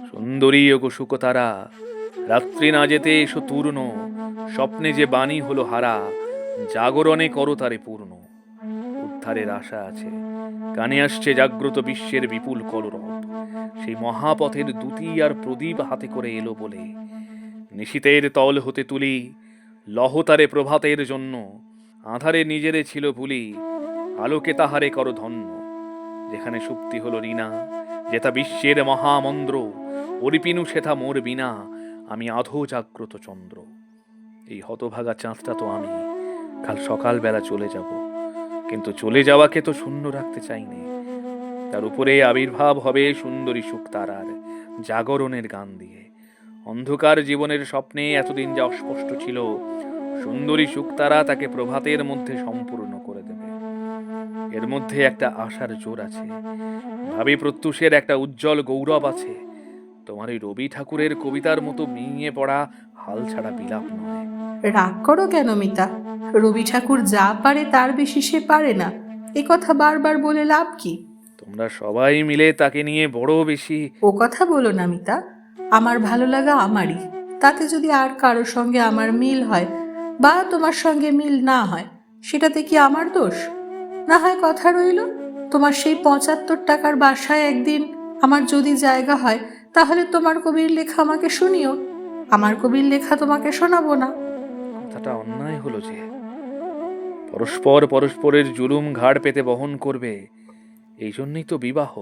সুন্দরী ও সুকতারা, রাত্রি না যেতে এসো তূর্ণ। স্বপ্নে যে বাণী হলো হারা, জাগরণে করো তারে পূর্ণ। উদ্ধারের আশা আছে, কানে আসছে জাগ্রত বিশ্বের বিপুল কলরব। সেই মহাপথের দ্যুতি আর প্রদীপ হাতে করে এলো বলে। নিশীতের তল হতে তুলি লহতারে প্রভাতের জন্য। আধারে নিজেরে ছিল ভুলি, আলোকে তাহারে করো ধন্য। যেখানে সুপ্তি হলো রিনা, যেথা বিশ্বের মহামন্দ্র। অরিপিনু সেথা মোর বিনা, আমি আধো জাগ্রত চন্দ্র। এই হতভাগা চাঁদটা তো আমি, কাল সকালবেলা চলে যাব। কিন্তু চলে যাওয়াকে তো শূন্য রাখতে চাইনি। তার উপরে আবির্ভাব হবে সুন্দরী শুকতারার, জাগরণের গান দিয়ে। অন্ধকার জীবনের স্বপ্নে এতদিন যা অস্পষ্ট ছিল, সুন্দরী শুকতারা তাকে প্রভাতের মধ্যে সম্পূর্ণ করে দেবে। এর মধ্যে একটা আশার জোর আছে, ভাবি প্রত্যুষের একটা উজ্জ্বল গৌরব আছে। তোমার এই রবি ঠাকুরের কবিতার মতো মিঙিয়ে পড়া হাল ছাড়া বিলাপ নয়। রাগ করো কেন মিতা? রবি ঠাকুর যা পারে তার বেশি সে পারে না, এ কথা বারবার বলে লাভ কি? তোমরা সবাই মিলে তাকে নিয়ে বড় বেশি। ও কথা বলো না মিতা, আমার ভালো লাগা আমারই। তাতে যদি আর কারোর সঙ্গে আমার মিল হয় বা তোমার সঙ্গে মিল না হয়, সেটাতে কি আমার দোষ? না হয় কথা রইল, তোমার সেই 75 টাকার বাসায় একদিন আমার যদি জায়গা হয়, তাহলে তোমার কবির লেখা আমাকে শুনিও, আমার কবির লেখা তোমাকে শোনাবো না। কথাটা অন্যায় হলো যে। পরস্পর পরস্পরের জুলুম ঘাড় পেতে বহন করবে, এই জন্যই তো বিবাহ।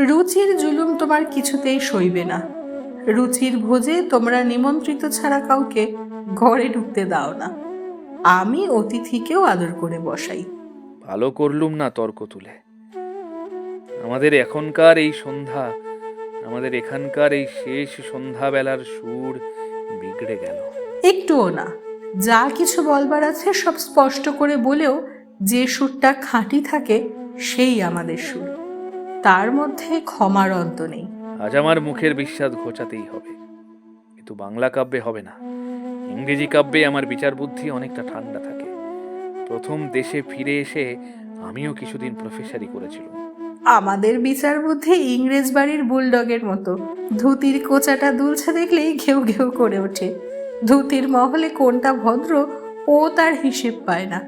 রুচির জুলুম তোমার কিছুতেই সইবে না। রুচির ভোজে তোমরা নিমন্ত্রিত ছাড়া কাউকে ঘরে ঢুকতে দাও না। আমি অতিথিকেও আদর করে বসাই। ভালো করলুম না তর্ক তুলে। আমাদের এখনকার এই সন্ধ্যা, আমাদের এখানকার এই শেষ সন্ধ্যাবেলার সুর বিগড়ে গেল। একটুও না, যা কিছু বলবার আছে সব স্পষ্ট করে বলেও যে সুরটা খাঁটি থাকে সেই আমাদের সুর, তার মধ্যে ক্ষমার অন্ত নেই। আজ আমার মুখের বিশ্বাস ঘোচাতেই হবে, কিন্তু বাংলা কাব্যে হবে না। ইংরেজি কাব্যে আমার বিচার বুদ্ধি অনেকটা ঠান্ডা থাকে। প্রথম দেশে ফিরে এসে আমিও কিছুদিন প্রফেসরি করেছিলাম। আমাদের বিচার বুদ্ধি ইংরেজ বাড়ির বুলডগের মতো, ধুতির কোচাটা দুলছে দেখলেই ঘেউ ঘেউ করে ওঠে। ধুতির মহলে কোনটা ভদ্র ও তার হিসেব পায় না,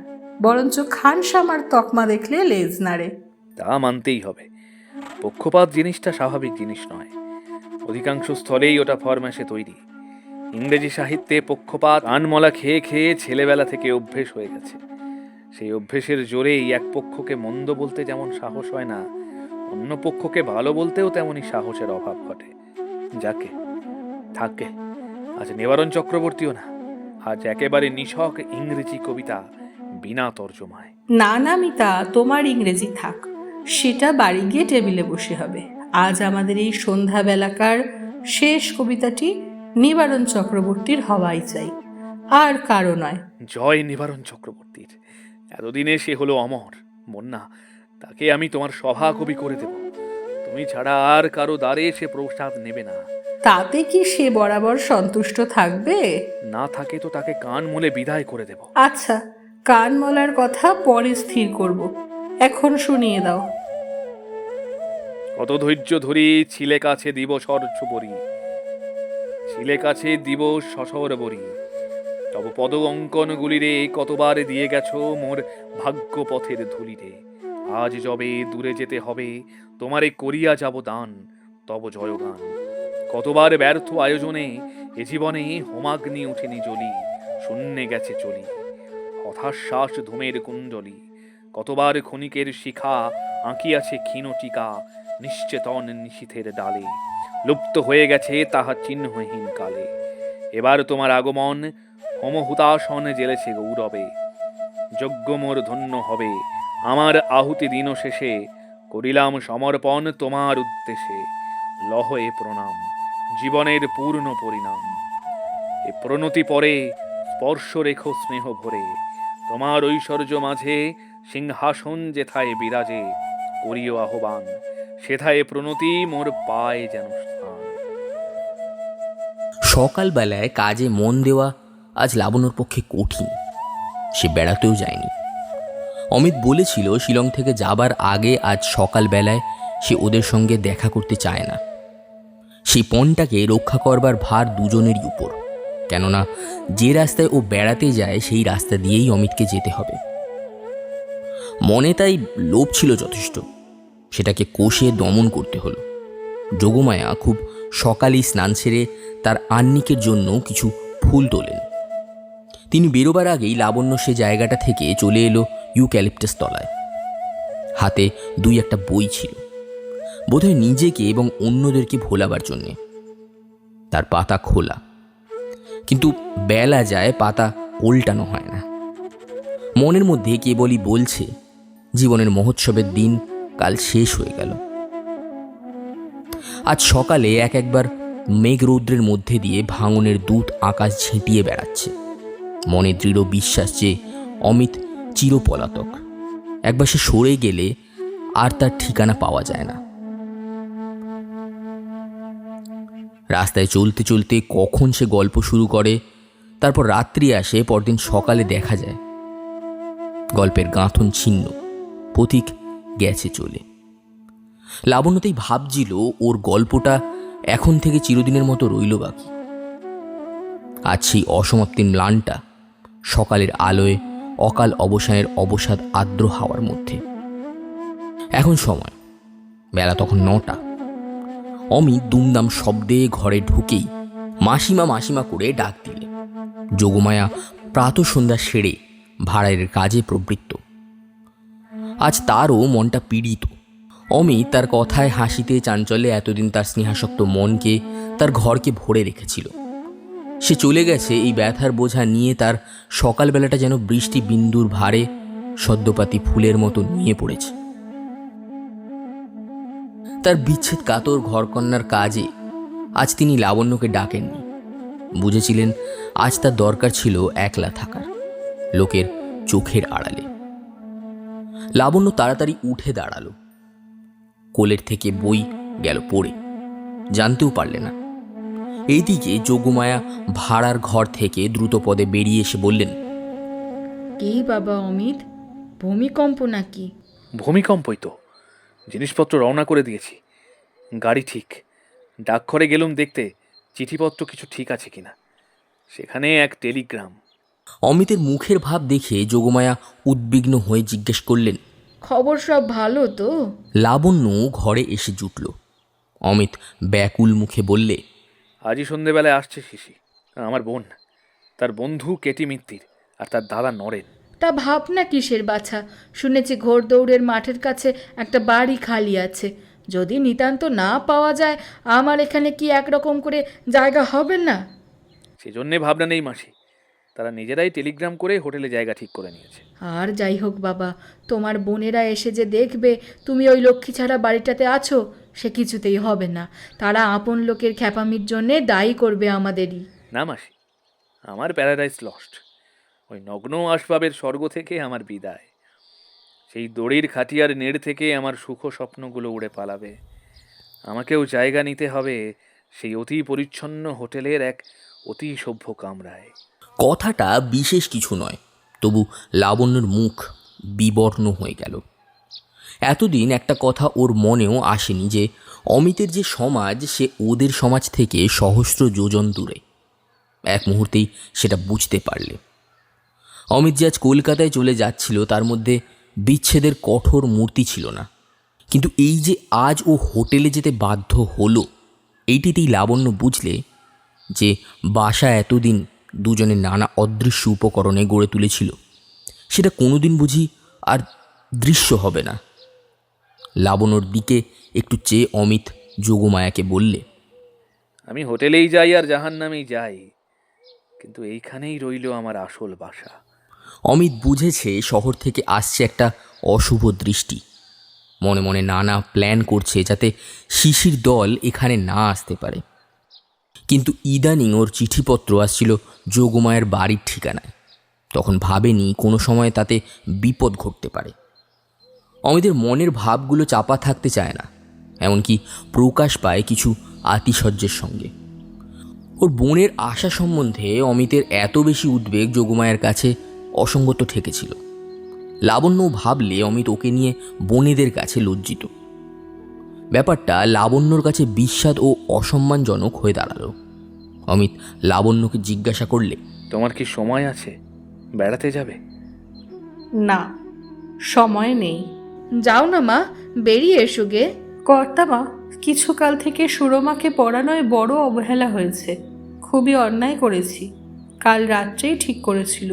বরঞ্চ খানসামার তকমা দেখলে লেজ নাড়ে। তা মানতেই হবে, পক্ষপাত জিনিসটা স্বাভাবিক জিনিস নয়। অধিকাংশ স্থলেই ওটা ফরমাসে তৈরি। ইংরেজি সাহিত্যে পক্ষপাত আনমলা খেয়ে খেয়ে ছেলেবেলা থেকে অভ্যেস হয়ে গেছে। সেই অভ্যেসের জোরেই এক পক্ষকে মন্দ বলতে যেমন সাহস হয় না, অন্য পক্ষকে ভালো বলতেও তেমনই সাহসের অভাব ঘটে। যাকে থাকে, আজ নিবারণ চক্রবর্তীও না, আজ একেবারে নিছক ইংরেজি কবিতা বিনা তর্জমায়। না না মিতা, তোমার ইংরেজি থাক, সেটা বাড়ি গিয়ে টেবিলে বসে হবে। আজ আমাদের এই সন্ধ্যাবেলাকার শেষ কবিতাটি নিবারণ চক্রবর্তীর হওয়াই চাই, আর কারো নয়। জয় নিবারণ চক্রবর্তীর। এতদিনে সে হলো অমর। বন্যা, তাকে আমি তোমার সভা কবি করে দেব। তুমি ছাড়া আর কারো দ্বারে সে প্রসাদ নেবে না। তাতে কি সে বরাবর সন্তুষ্ট থাকবে? না থাকে তো তাকে কান মুলে বিদায় করে দেব। আচ্ছা, কান মলার কথা পরে স্থির করব, এখন শুনিয়ে দাও। কত ধৈর্য ধরি ছিলে কাছে দিব সর্য বরি, ছিলে কাছে দিব সসর বরি। তব পদ অঙ্কন গুলিরে কতবার দিয়ে গেছো মোর ভাগ্য পথের ধুলিরে। আজ যবে দূরে যেতে হবে তোমারে করিয়া যাব দান তব জয়গান। কতবার ব্যর্থ আয়োজনে এ জীবনে হোমাগ্নি উঠেনি জ্বলি, শূন্যে গেছে চলি হতাশ্বাস ধূমের কুণ্ডলি। কতবার ক্ষণিকের শিখা আঁকিয়াছে ক্ষীণ টিকা নিশ্চেতন নিশীথের ডালে, লুপ্ত হয়ে গেছে তাহা চিহ্নহীন কালে। এবার তোমার আগমন হোমহুতাসন জেলেছে গৌরবে, যজ্ঞ মোর ধন্য হবে আমার আহুতি দিন শেষে। করিলাম সমর্পণ তোমার উদ্দেশ্যে, লহ এ প্রণাম জীবনের পূর্ণ পরিণাম। এ প্রণতি পরে স্পর্শ রেখো স্নেহ ভরে, তোমার ঐশ্বর্য মাঝে সিংহাসন যেথায় বিরাজে। করিও আহ্বান সেথায় প্রণতি মোর পায় যেন স্থান। সকালবেলায় কাজে মন দেওয়া আজ লাবণ্যর পক্ষে কঠিন। সে বেড়াতেও যায়নি। অমিত বলেছিল শিলং থেকে যাবার আগে আজ সকালবেলায় সে ওদের সঙ্গে দেখা করতে চায় না। সেই পণটাকে রক্ষা করবার ভার দুজনেরই উপর, কেননা যে রাস্তায় ও বেড়াতে যায় সেই রাস্তা দিয়েই অমিতকে যেতে হবে। মনে তাই লোভ ছিল যথেষ্ট, সেটাকে কষে দমন করতে হলো। যোগমায়া খুব সকালেই স্নান সেরে তার আহ্নিকের জন্য কিছু ফুল তোলেন। তিনি বেরোবার আগেই লাবণ্য সে জায়গাটা থেকে চলে এলো ইউক্যালিপটাস তলায়। হাতে দুই একটা বই ছিল, বোধহয় নিজেকে এবং অন্যদেরকে ভোলাবার জন্যে। তার পাতা খোলা, কিন্তু বেলা যায় পাতা উল্টানো হয় না। মনের মধ্যে কেবলই বলছে জীবনের মহোৎসবের দিন কাল শেষ হয়ে গেল। আজ সকালে একবার মেঘরৌদ্রের মধ্যে দিয়ে ভাঙনের দূত আকাশ ঝেঁটিয়ে বেড়াচ্ছে। মনে দৃঢ় বিশ্বাস যে অমিত চিরপলাতক, একবার সে সরে গেলে আর তার ঠিকানা পাওয়া যায় না। রাস্তায় চলতে চলতে কখন সে গল্প শুরু করে, তারপর রাত্রি আসে, পরদিন সকালে দেখা যায় গল্পের গাঁথন ছিন্ন, পথিক গেছে চলে। লাবণ্যতেই ভাবছিল ওর গল্পটা এখন থেকে চিরদিনের মতো রইল বাকি। আজ সেই অসমাপ্তির ম্লানটা সকালের আলোয় অকাল অবসানের অবসাদ আর্দ্র হাওয়ার মধ্যে। এখন সময়, বেলা তখন 9টা। অমিত দুমদাম শব্দে ঘরে ঢুকেই মাসিমা মাসিমা করে ডাক দিলে। যোগমায়া প্রাতঃসন্ধ্যা সেরে ভাড়ারের কাজে প্রবৃত্ত। আজ তারও মনটা পীড়িত। অমিত তার কথায় হাসিতে চাঞ্চল্যে এতদিন তার স্নেহাসক্ত মনকে, তার ঘরকে ভরে রেখেছিল। সে চলে গেছে এই ব্যথার বোঝা নিয়ে। তার সকালবেলাটা যেন বৃষ্টি বিন্দুর ভারে সদ্যপাতি ফুলের মতো নিয়ে পড়েছে। তার বিচ্ছেদ কাতর ঘরকন্যার কাজে আজ তিনি লাবণ্যকে ডাকেননি। বুঝেছিলেন আজ তার দরকার ছিল একলা থাকার, লোকের চোখের আড়ালে। লাবণ্য তাড়াতাড়ি উঠে দাঁড়ালো। কোলের থেকে বই গেল পড়ে, জানতেও পারলে না। এইদিকে যোগমায়া ভাড়ার ঘর থেকে দ্রুতপদে বেরিয়ে এসে বললেন, কি বাবা অমিত, ভূমিকম্প নাকি? ভূমিকম্পই তো। জিনিসপত্র রওনা করে দিয়েছি, গাড়ি ঠিক। ডাকঘরে গেলুম দেখতে চিঠিপত্র কিছু ঠিক আছে কিনা। সেখানে এক টেলিগ্রাম। অমিতের মুখের ভাব দেখে যোগমায়া উদ্বিগ্ন হয়ে জিজ্ঞেস করলেন, খবর সব ভালো তো? লাবণ্য ঘরে এসে জুটল। অমিত ব্যাকুল মুখে বললে, আজই সন্ধেবেলায় আসছে শিশি, আমার বোন, তার বন্ধু কেটি মিত্তির আর তার দাদা নরেন। তা ভাবনা কিসের বাছা? শুনেছি ঘোড়দৌড়ের মাঠের কাছে একটা বাড়ি খালি আছে। যদি নিতান্ত না পাওয়া যায়, আমার এখানে কি একরকম করে জায়গা হবে না? সেজন্যে ভাবনা নেই মাসি, তারা নিজেরাই টেলিগ্রাম করে হোটেলে জায়গা ঠিক করে নিয়েছে। আর যাই হোক বাবা, তোমার বোনেরা এসে যে দেখবে তুমি ওই লক্ষ্মী ছাড়া বাড়িটাতে আছো, সে কিছুতেই হবে না। তারা আপন লোকের খ্যাপামির জন্যে দায়ী করবে আমাদেরই। না মাসি, আমার প্যারাডাইস লস্ট। ওই নগ্ন আসবাবের স্বর্গ থেকে আমার বিদায়। সেই দড়ির খাটিয়ার নেড় থেকে আমার সুখ স্বপ্নগুলো উড়ে পালাবে। আমাকেও জায়গা নিতে হবে সেই অতি পরিচ্ছন্ন হোটেলের এক অতি সভ্য কামরায়। কথাটা বিশেষ কিছু নয়, তবু লাবণ্যর মুখ বিবর্ণ হয়ে গেল। এতদিন একটা কথা ওর মনেও আসেনি যে অমিতের যে সমাজ, সে ওদের সমাজ থেকে সহস্র যোজন দূরে। এক মুহূর্তেই সেটা বুঝতে পারলে। অমিত যে আজ কলকাতায় চলে যাচ্ছিল, তার মধ্যে বিচ্ছেদের কঠোর মূর্তি ছিল না। কিন্তু এই যে আজ ও হোটেলে যেতে বাধ্য হলো, এইটিতেই লাবণ্য বুঝলে যে বাসা এতদিন দুজনে নানা অদৃশ্য উপকরণে গড়ে তুলেছিল, সেটা কোনোদিন বুঝি আর দৃশ্য হবে না। লাবণ্যর দিকে একটু চেয়ে অমিত যোগমায়াকে বললে, আমি হোটেলেই যাই আর জাহান্নামেই যাই, কিন্তু এইখানেই রইল আমার আসল বাসা। অমিত বুঝেছে শহর থেকে আসছে একটা অশুভ দৃষ্টি। মনে মনে নানা প্ল্যান করছে যাতে শিশির দল এখানে না আসতে পারে। কিন্তু ইদানিং ওর চিঠিপত্র আসছিল যোগমায়ের বাড়ির ঠিকানায়। তখন ভাবেনি কোনো সময় তাতে বিপদ ঘটতে পারে। অমিতের মনের ভাবগুলো চাপা থাকতে চায় না, এমনকি প্রকাশ পায় কিছু আতিশয্যের সঙ্গে। ওর বোনের আশা সম্বন্ধে অমিতের এত বেশি উদ্বেগ যোগমায়ের কাছে অসঙ্গত ঠেকেছিল। লাবণ্য ভাবলে অমিত ওকে নিয়ে বোনেদের কাছে লজ্জিত। ব্যাপারটা লাবণ্যর কাছে বিস্বাদ ও অসম্মানজনক হয়ে দাঁড়ালো। অমিত লাবণ্যকে জিজ্ঞাসা করলে, তোমার কি সময় আছে? বেড়াতে যাবে? না, সময় নেই। যাও না মা, বেরিয়ে এসো গে। কর্তামা, কিছুকাল থেকে সুরমাকে পড়ানোয় বড় অবহেলা হয়েছে। খুবই অন্যায় করেছি। কাল রাত্রেই ঠিক করেছিল,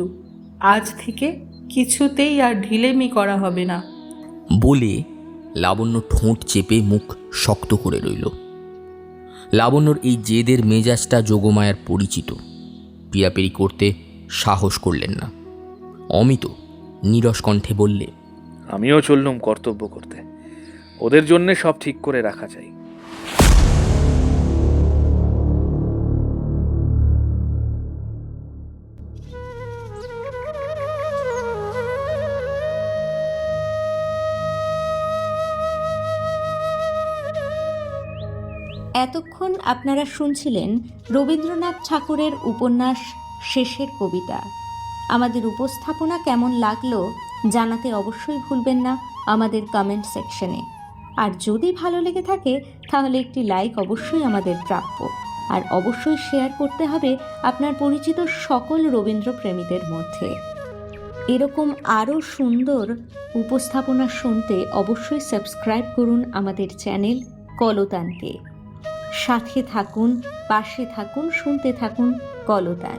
আজ থেকে কিছুতেই আর ঢিলেমি করা হবে না। বলে লাবণ্য ঠোঁট চেপে মুখ শক্ত করে রইল। লাবণ্যর এই জেদের মেজাজটা যোগমায়ার পরিচিত। পিড়াপিড়ি করতে সাহস করলেন না। অমিত নীরস কণ্ঠে বললে, আমিও চললুম কর্তব্য করতে। ওদের জন্যে সব ঠিক করে রাখা চাই। এতক্ষণ আপনারা শুনছিলেন রবীন্দ্রনাথ ঠাকুরের উপন্যাস শেষের কবিতা। আমাদের উপস্থাপনা কেমন লাগলো জানাতে অবশ্যই ভুলবেন না আমাদের কমেন্ট সেকশনে। আর যদি ভালো লেগে থাকে তাহলে একটি লাইক অবশ্যই আমাদের প্রাপ্য। আর অবশ্যই শেয়ার করতে হবে আপনার পরিচিত সকল রবীন্দ্রপ্রেমীদের মধ্যে। এরকম আরও সুন্দর উপস্থাপনা শুনতে অবশ্যই সাবস্ক্রাইব করুন আমাদের চ্যানেল কলতানকে। সাথে থাকুন, পাশে থাকুন, শুনতে থাকুন কলতান।